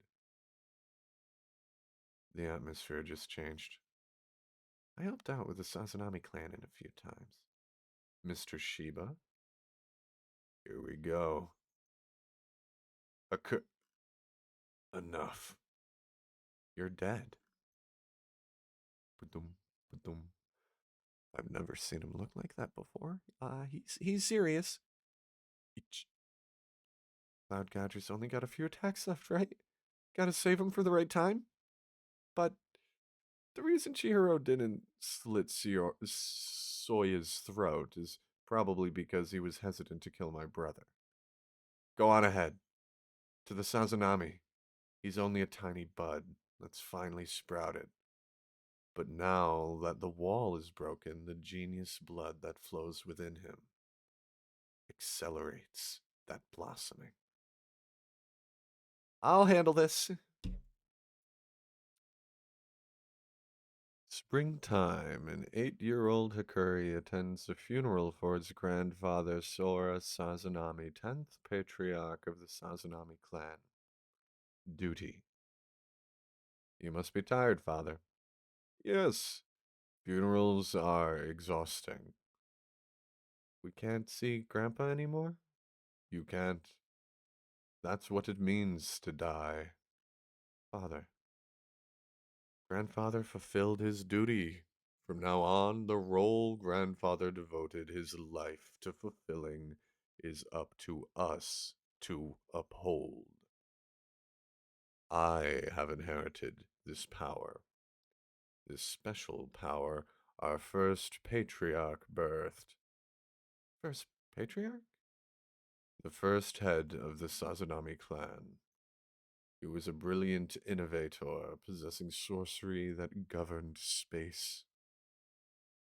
[SPEAKER 1] The atmosphere just changed. I helped out with the Sazanami clan in a few times. Mr. Shiba? Here we go. Enough. You're dead. Ba-dum, ba-dum. I've never seen him look like that before. He's serious. Each. Cloud Gadget's only got a few attacks left, right? Gotta save him for the right time? But the reason Chihiro didn't slit Soya's throat is probably because he was hesitant to kill my brother. Go on ahead. To the Sazanami. He's only a tiny bud that's finally sprouted. But now that the wall is broken, the genius blood that flows within him accelerates that blossoming. I'll handle this. Springtime, an 8-year-old Hikuri attends a funeral for his grandfather Sora Sazanami, 10th patriarch of the Sazanami clan. Duty. You must be tired, father. Yes, funerals are exhausting. We can't see Grandpa anymore? You can't. That's what it means to die. Father. Grandfather fulfilled his duty. From now on, the role grandfather devoted his life to fulfilling is up to us to uphold. I have inherited this power. This special power Our first patriarch birthed. First patriarch? The first head of the Sazanami clan. He was a brilliant innovator, possessing sorcery that governed space.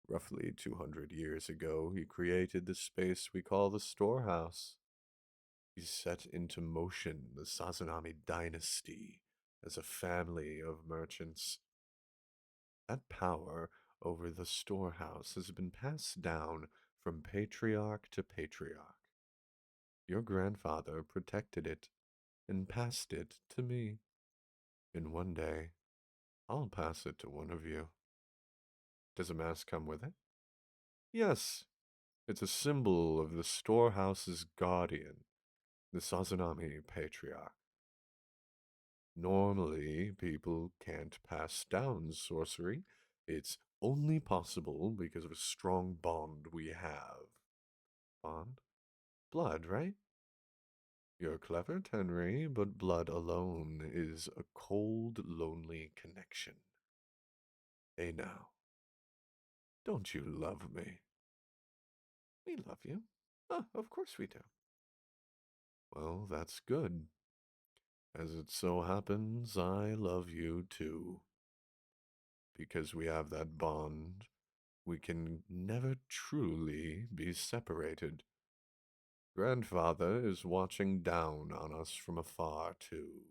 [SPEAKER 1] Roughly 200 years ago, he created the space we call the storehouse. He set into motion the Sazanami dynasty as a family of merchants. That power over the storehouse has been passed down from patriarch to patriarch. Your grandfather protected it and passed it to me. And one day, I'll pass it to one of you. Does a mask come with it? Yes, it's a symbol of the storehouse's guardian, the Sazanami patriarch. Normally, people can't pass down sorcery. It's only possible because of a strong bond we have. Bond? Blood, right? You're clever, Tenry, but blood alone is a cold, lonely connection. Hey now, don't you love me? We love you. Of course we do. Well, that's good. As it so happens, I love you too. Because we have that bond, we can never truly be separated. Grandfather is watching down on us from afar, too.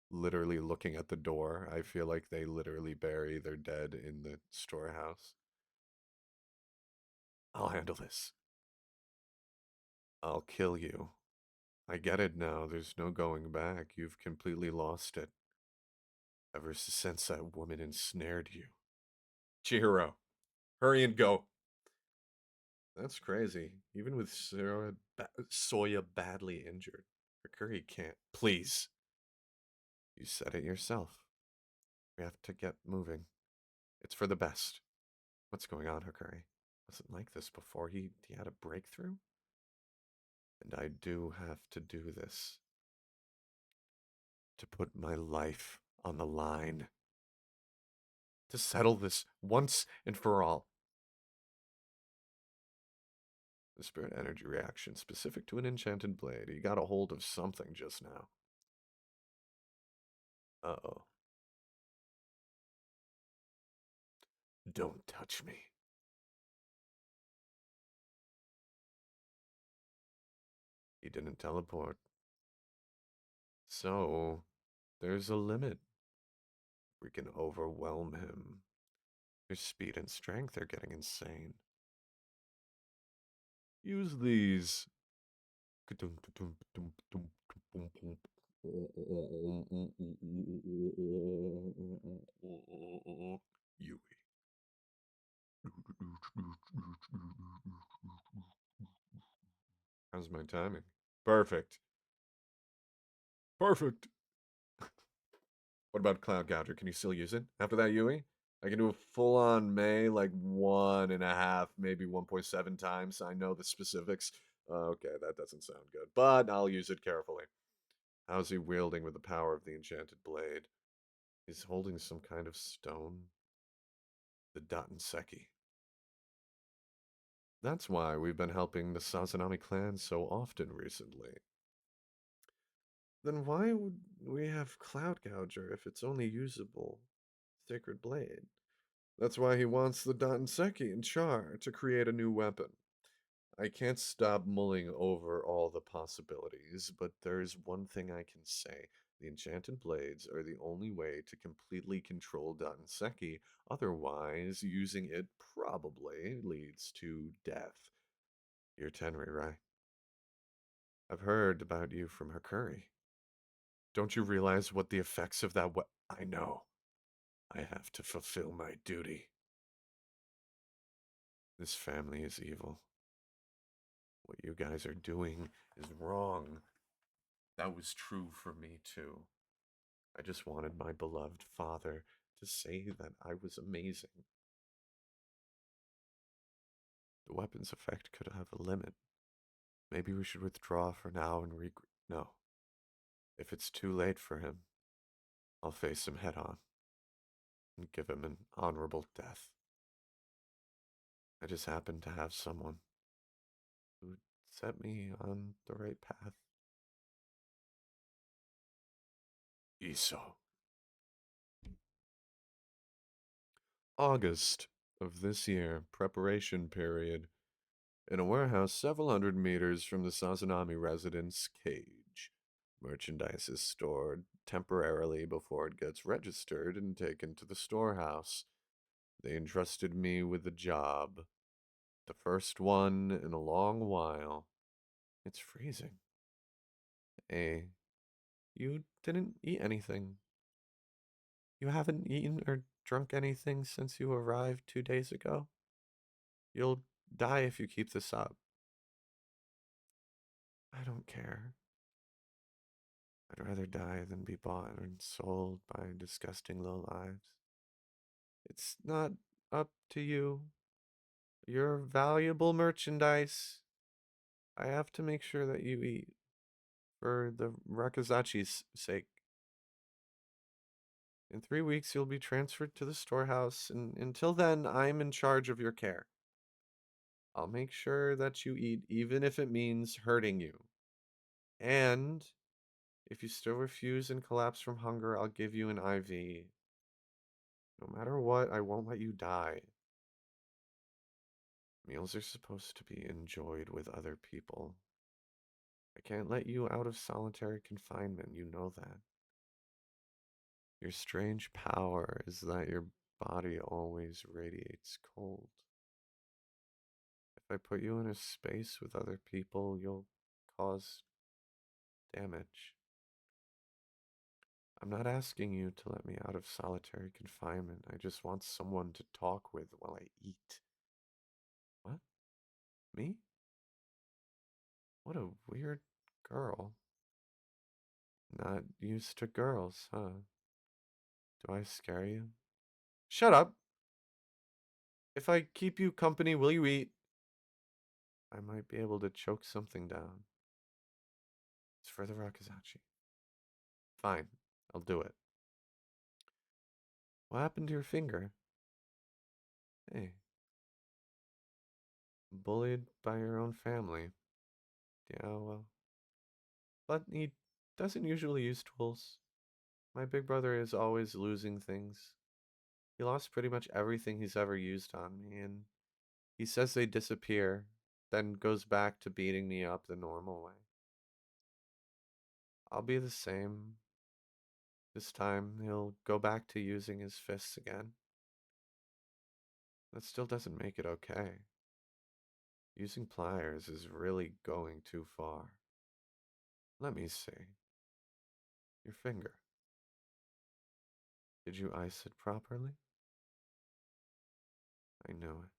[SPEAKER 1] Literally looking at the door, I feel like they literally bury their dead in the storehouse. I'll handle this. I'll kill you. I get it now. There's no going back. You've completely lost it. Ever since that woman ensnared you. Chihiro, hurry and go. That's crazy. Even with Soya badly injured, Hakuri can't. Please. You said it yourself. We have to get moving. It's for the best. What's going on, Hakuri? Wasn't like this before. He had a breakthrough? And I do have to do this. To put my life on the line. To settle this once and for all. The spirit energy reaction specific to an enchanted blade. He got a hold of something just now. Uh-oh. Don't touch me. He didn't teleport. So, there's a limit. We can overwhelm him. His speed and strength are getting insane. Use these. Yui. How's my timing? Perfect. Perfect. What about Cloud Gouger? Can you still use it after that, Yui? I can do a full on May, like 1.5, maybe 1.7 times. I know the specifics. Okay, that doesn't sound good, but I'll use it carefully. How's he wielding with the power of the enchanted blade? He's holding some kind of stone. The Seki. That's why we've been helping the Sazanami clan so often recently. Then why would we have Cloud Gouger if it's only usable Sacred Blade? That's why he wants the Seki and Char to create a new weapon. I can't stop mulling over all the possibilities, but there's one thing I can say. The enchanted blades are the only way to completely control Seki. Otherwise, using it probably leads to death. You're Tenri, right? I've heard about you from Hakuri. Don't you realize what the effects of that I know. I have to fulfill my duty. This family is evil. What you guys are doing is wrong. That was true for me, too. I just wanted my beloved father to say that I was amazing. The weapon's effect could have a limit. Maybe we should withdraw for now and No. If it's too late for him, I'll face him head on. and give him an honorable death. I just happened to have someone who set me on the right path. Eso. August of this year, preparation period, in a warehouse several hundred meters from the Sazanami residence cage. Merchandise is stored temporarily before it gets registered and taken to the storehouse. They entrusted me with a job, the first one in a long while. It's freezing. A. You didn't eat anything. You haven't eaten or drunk anything since you arrived 2 days ago? You'll die if you keep this up. I don't care. I'd rather die than be bought and sold by disgusting low lives. It's not up to you. You're valuable merchandise. I have to make sure that you eat for the Rakazachi's sake. In 3 weeks, you'll be transferred to the storehouse, and until then, I'm in charge of your care. I'll make sure that you eat, even if it means hurting you. And if you still refuse and collapse from hunger, I'll give you an IV. No matter what, I won't let you die. Meals are supposed to be enjoyed with other people. I can't let you out of solitary confinement, you know that. Your strange power is that your body always radiates cold. If I put you in a space with other people, you'll cause damage. I'm not asking you to let me out of solitary confinement. I just want someone to talk with while I eat. What? Me? What a weird girl. Not used to girls, huh? Do I scare you? Shut up! If I keep you company, will you eat? I might be able to choke something down. It's for the Rakazachi. Fine, I'll do it. What happened to your finger? Hey, bullied by your own family. Yeah, well. But he doesn't usually use tools. My big brother is always losing things. He lost pretty much everything he's ever used on me, and he says they disappear, then goes back to beating me up the normal way. I'll be the same. This time he'll go back to using his fists again. That still doesn't make it okay. Using pliers is really going too far. Let me see. Your finger. Did you ice it properly? I knew it.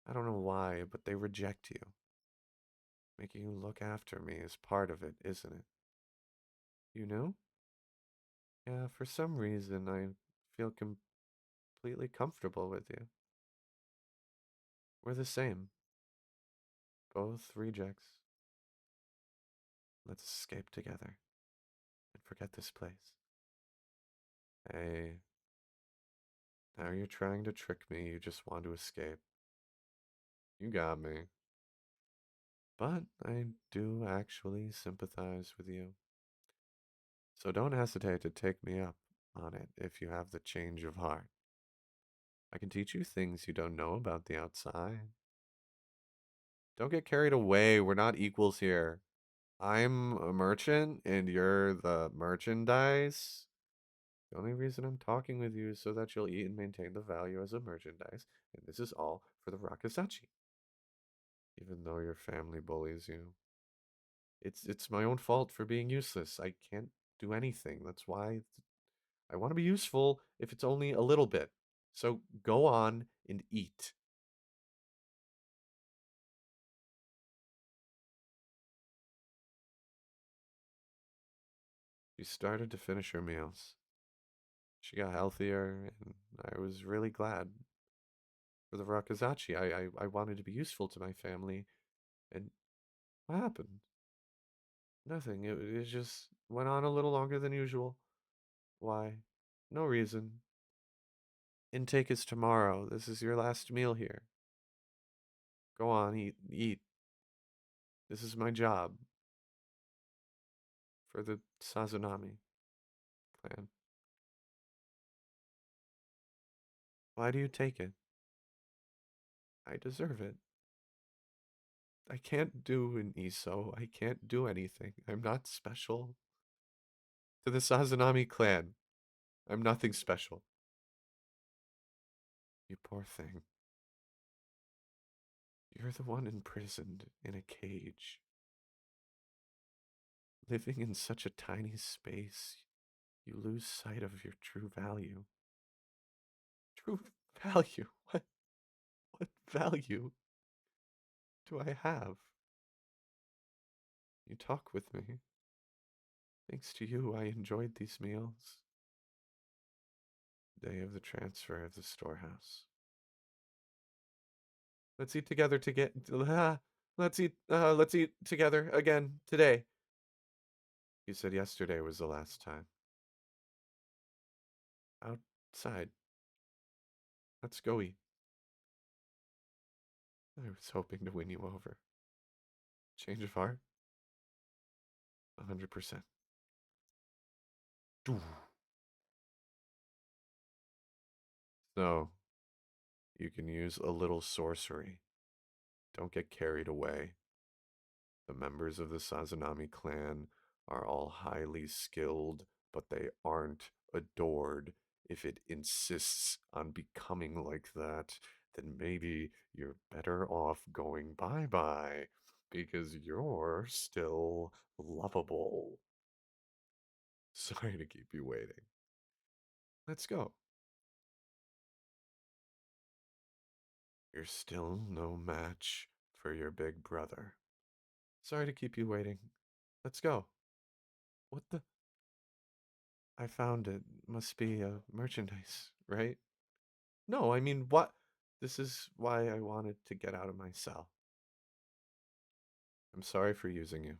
[SPEAKER 1] I don't know why, but they reject you. Making you look after me is part of it, isn't it? You know? Yeah, for some reason I feel completely comfortable with you. We're the same. Both rejects. Let's escape together and forget this place. Hey, now you're trying to trick me, you just want to escape. You got me. But I do actually sympathize with you. So don't hesitate to take me up on it if you have the change of heart. I can teach you things you don't know about the outside. Don't get carried away. We're not equals here. I'm a merchant and you're the merchandise. The only reason I'm talking with you is so that you'll eat and maintain the value as a merchandise, and this is all for the Rakazachi. Even though your family bullies you. It's my own fault for being useless. I can't do anything. That's why I want to be useful if it's only a little bit. So go on and eat. She started to finish her meals. She got healthier, and I was really glad for the Rakazachi. I wanted to be useful to my family, and what happened? Nothing. It just went on a little longer than usual. Why? No reason.
[SPEAKER 2] Intake is tomorrow. This is your last meal here. Go on, eat, eat. This is my job for the Sazanami clan. Why do you take it? I deserve it. I can't do an ESO. I can't do anything. I'm not special. To the Sazanami clan, I'm nothing special. You poor thing. You're the one imprisoned in a cage. Living in such a tiny space, you lose sight of your true value. True value? What value do I have? You talk with me. Thanks to you, I enjoyed these meals. Day of the transfer of the storehouse. Let's eat together to get. Let's eat together again today. You said yesterday was the last time. Outside. Let's go eat. I was hoping to win you over. Change of heart? 100%. So, you can use a little sorcery. Don't get carried away. The members of the Sazanami clan are all highly skilled, but they aren't adored. If it insists on becoming like that, then maybe you're better off going bye bye because you're still lovable. Sorry to keep you waiting. Let's go. You're still no match for your big brother. Sorry to keep you waiting. Let's go. What the? I found it. Must be merchandise, right? No, I mean, what? This is why I wanted to get out of my cell. I'm sorry for using you,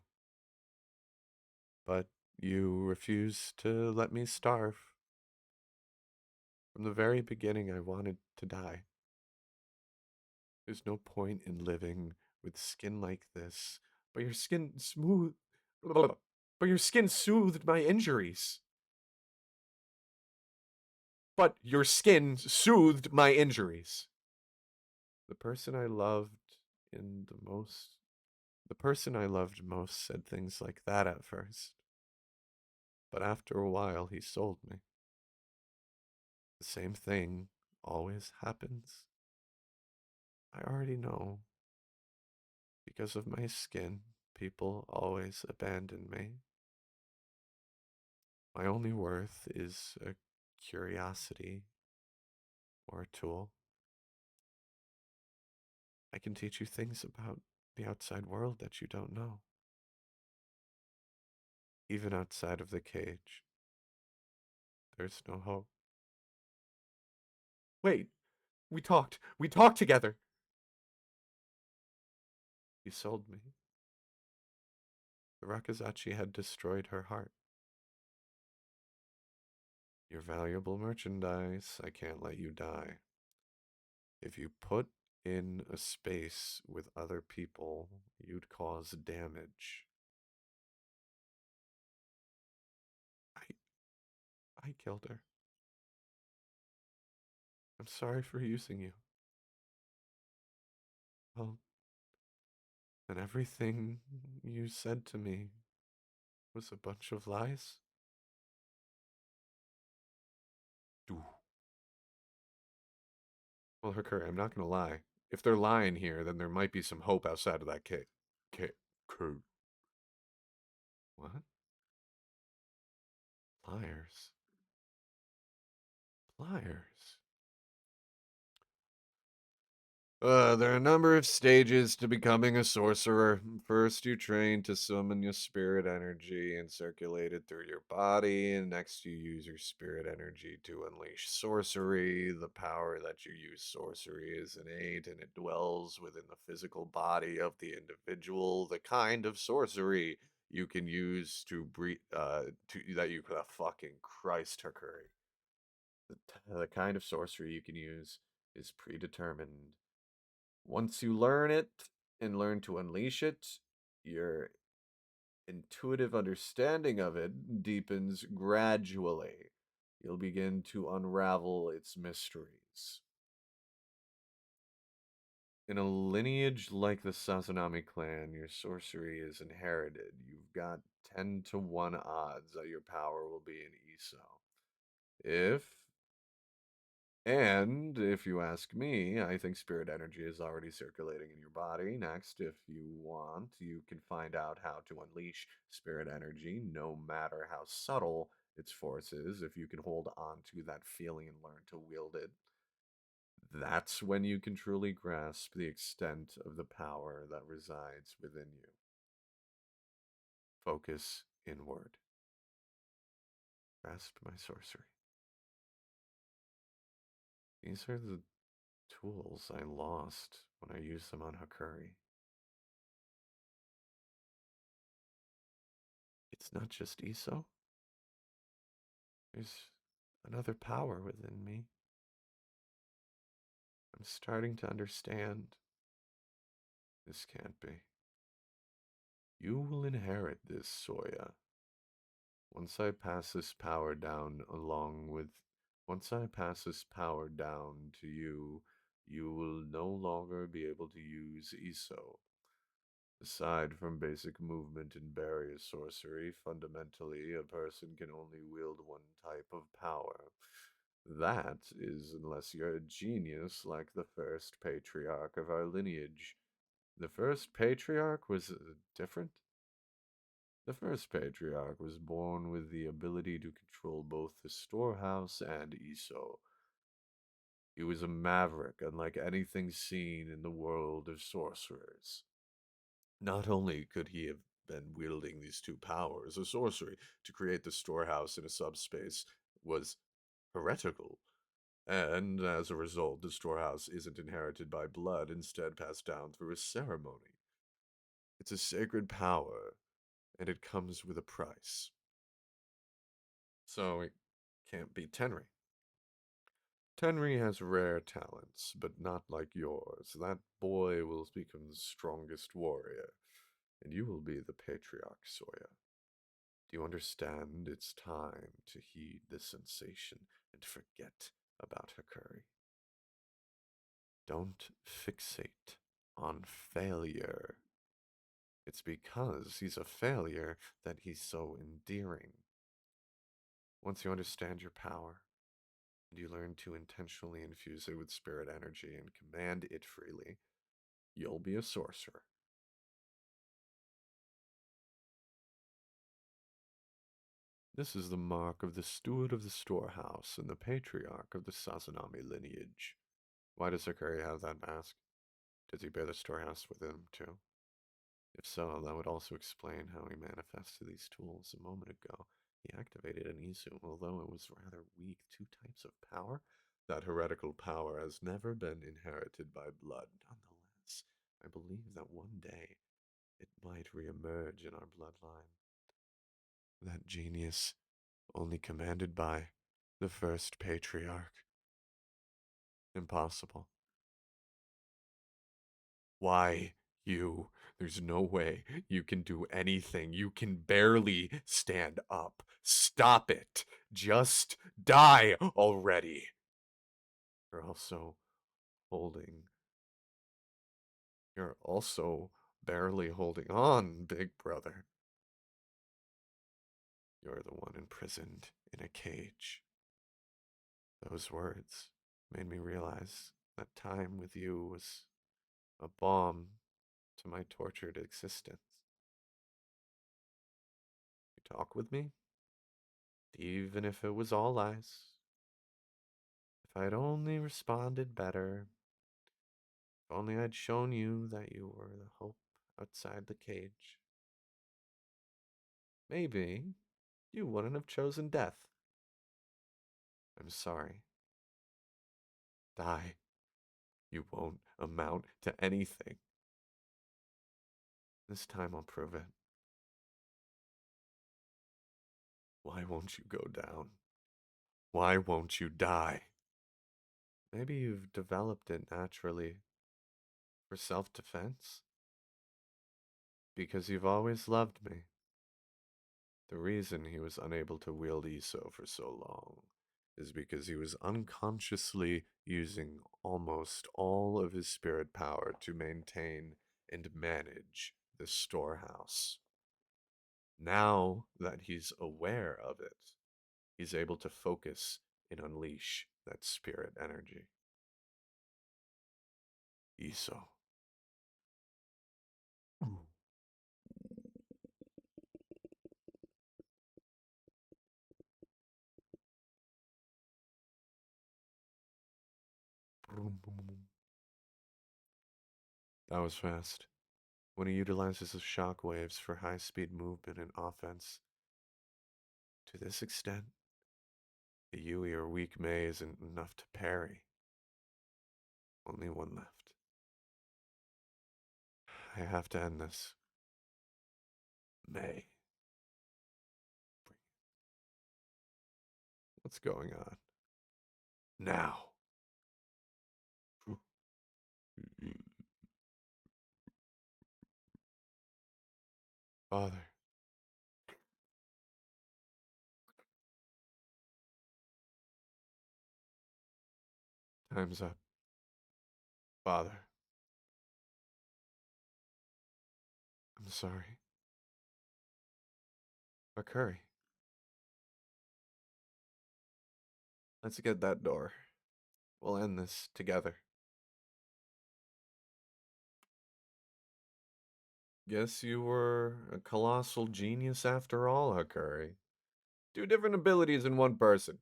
[SPEAKER 2] but you refused to let me starve. From the very beginning, I wanted to die. There's no point in living with skin like this, but your skin smooth. But your skin soothed my injuries. But your skin soothed my injuries. The person I loved in the most The person I loved most said things like that at first, but after a while he sold me. The same thing always happens. I already know. Because of my skin, people always abandon me. My only worth is a curiosity or a tool. I can teach you things about the outside world that you don't know, even outside of the cage. There's no hope. Wait, we talked. We talked together. You sold me. The Rakuzachi had destroyed her heart. Your valuable merchandise, I can't let you die. If you put in a space with other people, you'd cause damage. I I killed her. I'm sorry for using you. Well, and everything you said to me was a bunch of lies? Well, Hikari, I'm not gonna lie. If they're lying here, then there might be some hope outside of that cave. Cave. What? Liars. Liars. There are a number of stages to becoming a sorcerer. First, you train to summon your spirit energy and circulate it through your body. And next, you use your spirit energy to unleash sorcery. The power that you use sorcery is innate and it dwells within the physical body of the individual. The kind of sorcery you can use to breathe, fucking Christ, Hikari. The kind of sorcery you can use is predetermined. Once you learn it and learn to unleash it, your intuitive understanding of it deepens gradually. You'll begin to unravel its mysteries. In a lineage like the Sazanami clan, your sorcery is inherited. You've got 10 to 1 odds that your power will be an ESO. If And if you ask me, I think spirit energy is already circulating in your body. Next, if you want, you can find out how to unleash spirit energy, no matter how subtle its force is. If you can hold on to that feeling and learn to wield it, that's when you can truly grasp the extent of the power that resides within you. Focus inward. Grasp my sorcery. These are the tools I lost when I used them on Hakuri. It's not just ESO. There's another power within me. I'm starting to understand. This can't be. You will inherit this, Soya. Once I pass this power down along with. Once I pass this power down to you, you will no longer be able to use ESO. Aside from basic movement and barrier sorcery, fundamentally, a person can only wield one type of power. That is, unless you're a genius like the first patriarch of our lineage. The first patriarch was different. The first patriarch was born with the ability to control both the storehouse and ESO. He was a maverick, unlike anything seen in the world of sorcerers. Not only could he have been wielding these two powers of sorcery to create the storehouse in a subspace was heretical, and as a result, the storehouse isn't inherited by blood, instead passed down through a ceremony. It's a sacred power, and it comes with a price. So it can't be Tenri. Tenri has rare talents, but not like yours. That boy will become the strongest warrior, and you will be the patriarch, Soya. Do you understand? It's time to heed the sensation and forget about Hakuri. Don't fixate on failure. It's because he's a failure that he's so endearing. Once you understand your power, and you learn to intentionally infuse it with spirit energy and command it freely, you'll be a sorcerer. This is the mark of the steward of the storehouse and the patriarch of the Sazanami lineage. Why does Hakuri have that mask? Does he bear the storehouse with him, too? If so, that would also explain how he manifested these tools a moment ago. He activated an Izu, although it was rather weak. Two types of power? That heretical power has never been inherited by blood. Nonetheless, I believe that one day it might reemerge in our bloodline. That genius, only commanded by the first patriarch. Impossible. Why you? There's no way you can do anything. You can barely stand up. Stop it. Just die already. You're also holding. You're also barely holding on, big brother. You're the one imprisoned in a cage. Those words made me realize that time with you was a balm to my tortured existence. You talk with me? Even if it was all lies. If I'd only responded better. If only I'd shown you that you were the hope outside the cage. Maybe you wouldn't have chosen death. I'm sorry. Die. You won't amount to anything. This time I'll prove it. Why won't you go down? Why won't you die? Maybe you've developed it naturally for self defense? Because you've always loved me. The reason he was unable to wield Iso for so long is because he was unconsciously using almost all of his spirit power to maintain and manage the storehouse. Now that he's aware of it, he's able to focus and unleash that spirit energy. Iso. That was fast. When he utilizes the shock waves for high speed movement and offense, to this extent, the Yui or weak Mei isn't enough to parry. Only one left. I have to end this. Mei. What's going on? Now. Father. Time's up. Father. I'm sorry. A curry. Let's get that door. We'll end this together. Guess you were a colossal genius after all, Hakuri. Two different abilities in one person.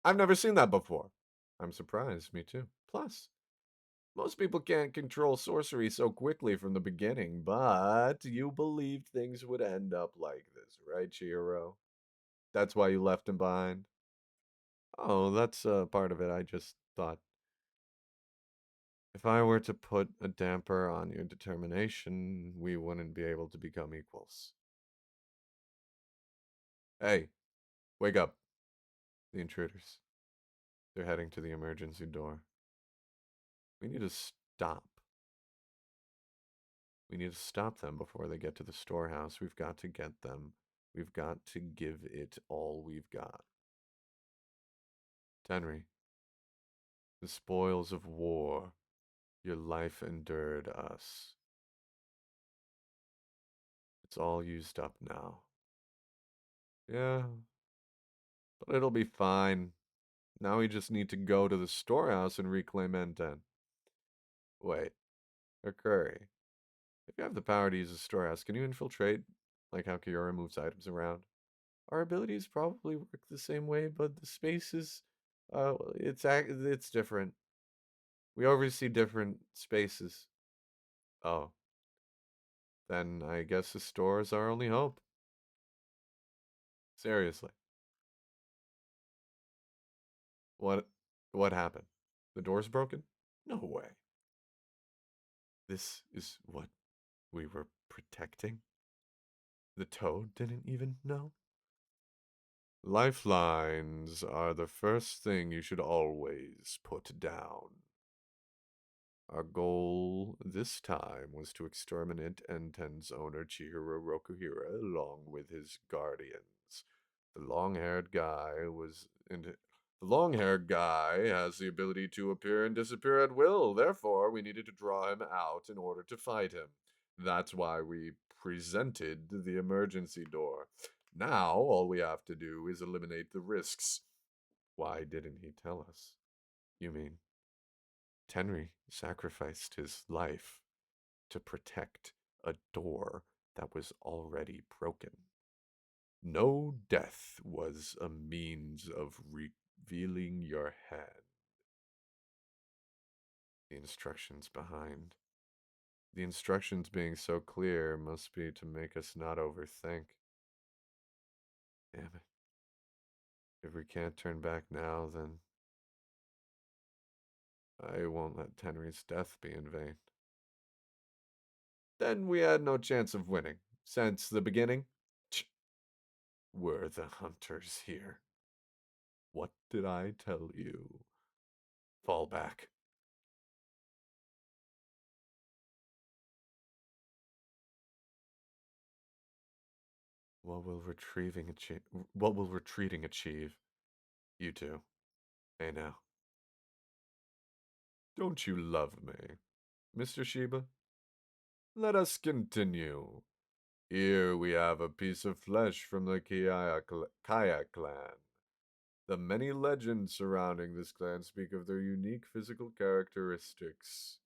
[SPEAKER 2] I've never seen that before. I'm surprised, me too. Plus, most people can't control sorcery so quickly from the beginning, but you believed things would end up like this, right, Chihiro? That's why you left him behind? Oh, that's part of it. I just thought if I were to put a damper on your determination, we wouldn't be able to become equals. Hey, wake up. The intruders. They're heading to the emergency door. We need to stop. We need to stop them before they get to the storehouse. We've got to get them. We've got to give it all we've got. Tenri, the spoils of war your life endured us. It's all used up now. Yeah, but it'll be fine. Now we just need to go to the storehouse and reclaim Enten. Wait, Curry, if you have the power to use the storehouse, can you infiltrate? Like how Kiora moves items around? Our abilities probably work the same way, but the space is, it's different. We oversee different spaces. Oh, then I guess the store is our only hope. Seriously. What what happened? The door's broken? No way. This is what we were protecting? The toad didn't even know? Lifelines are the first thing you should always put down. Our goal this time was to exterminate Enten's owner Chihiro Rokuhira along with his guardians. The long-haired guy was in the long-haired guy has the ability to appear and disappear at will. Therefore, we needed to draw him out in order to fight him. That's why we presented the emergency door. Now, all we have to do is eliminate the risks. Why didn't he tell us? You mean Tenri sacrificed his life to protect a door that was already broken. No death was a means of revealing your hand. The instructions behind. The instructions being so clear must be to make us not overthink. Damn it. If we can't turn back now, then I won't let Tenri's death be in vain. Then we had no chance of winning. Since the beginning, were the hunters here. What did I tell you? Fall back. What will retrieving achieve? What will retreating achieve? You two. Hey now. Don't you love me, Mr. Sheba? Let us continue. Here we have a piece of flesh from the Kaya clan. The many legends surrounding this clan speak of their unique physical characteristics.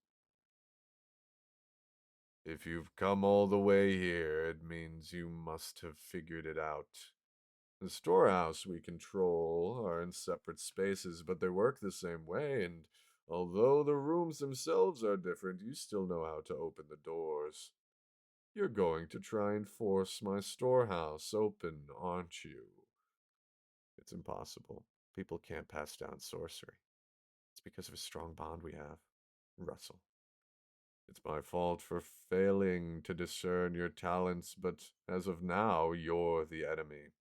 [SPEAKER 2] If you've come all the way here, it means you must have figured it out. The storehouse we control are in separate spaces, but they work the same way, and although the rooms themselves are different, you still know how to open the doors. You're going to try and force my storehouse open, aren't you? It's impossible. People can't pass down sorcery. It's because of a strong bond we have. Russell. It's my fault for failing to discern your talents, but as of now, you're the enemy.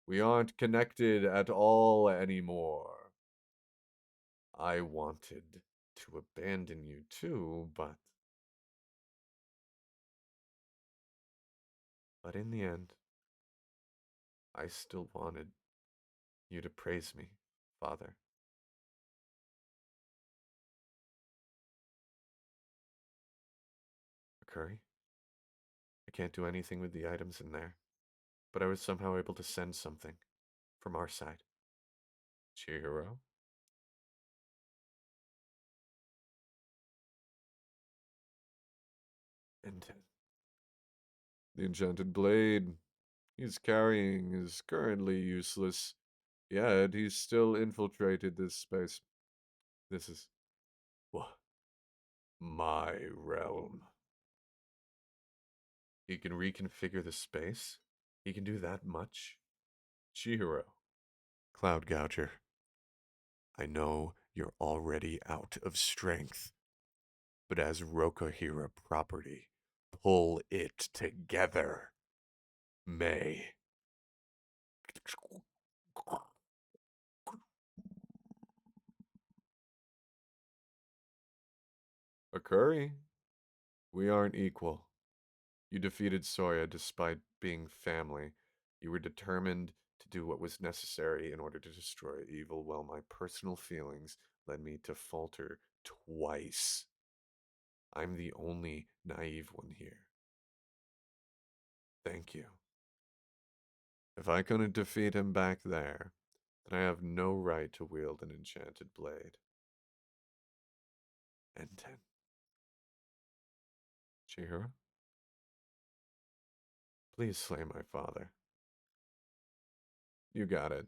[SPEAKER 2] We aren't connected at all anymore. I wanted to abandon you too, but in the end, I still wanted you to praise me, Father. Curry, I can't do anything with the items in there, but I was somehow able to send something from our side. Chihiro? And the enchanted blade he's carrying is currently useless, yet he's still infiltrated this space. This is what my realm. He can reconfigure the space? He can do that much? Chihiro. Cloud Gouger. I know you're already out of strength, but as Rokuhira property, pull it together. May. Akuri, we aren't equal. You defeated Soya despite being family. You were determined to do what was necessary in order to destroy evil, while my personal feelings led me to falter twice. I'm the only naive one here. Thank you. If I couldn't defeat him back there, then I have no right to wield an enchanted blade. N10. Chihiro, please slay my father. You got it.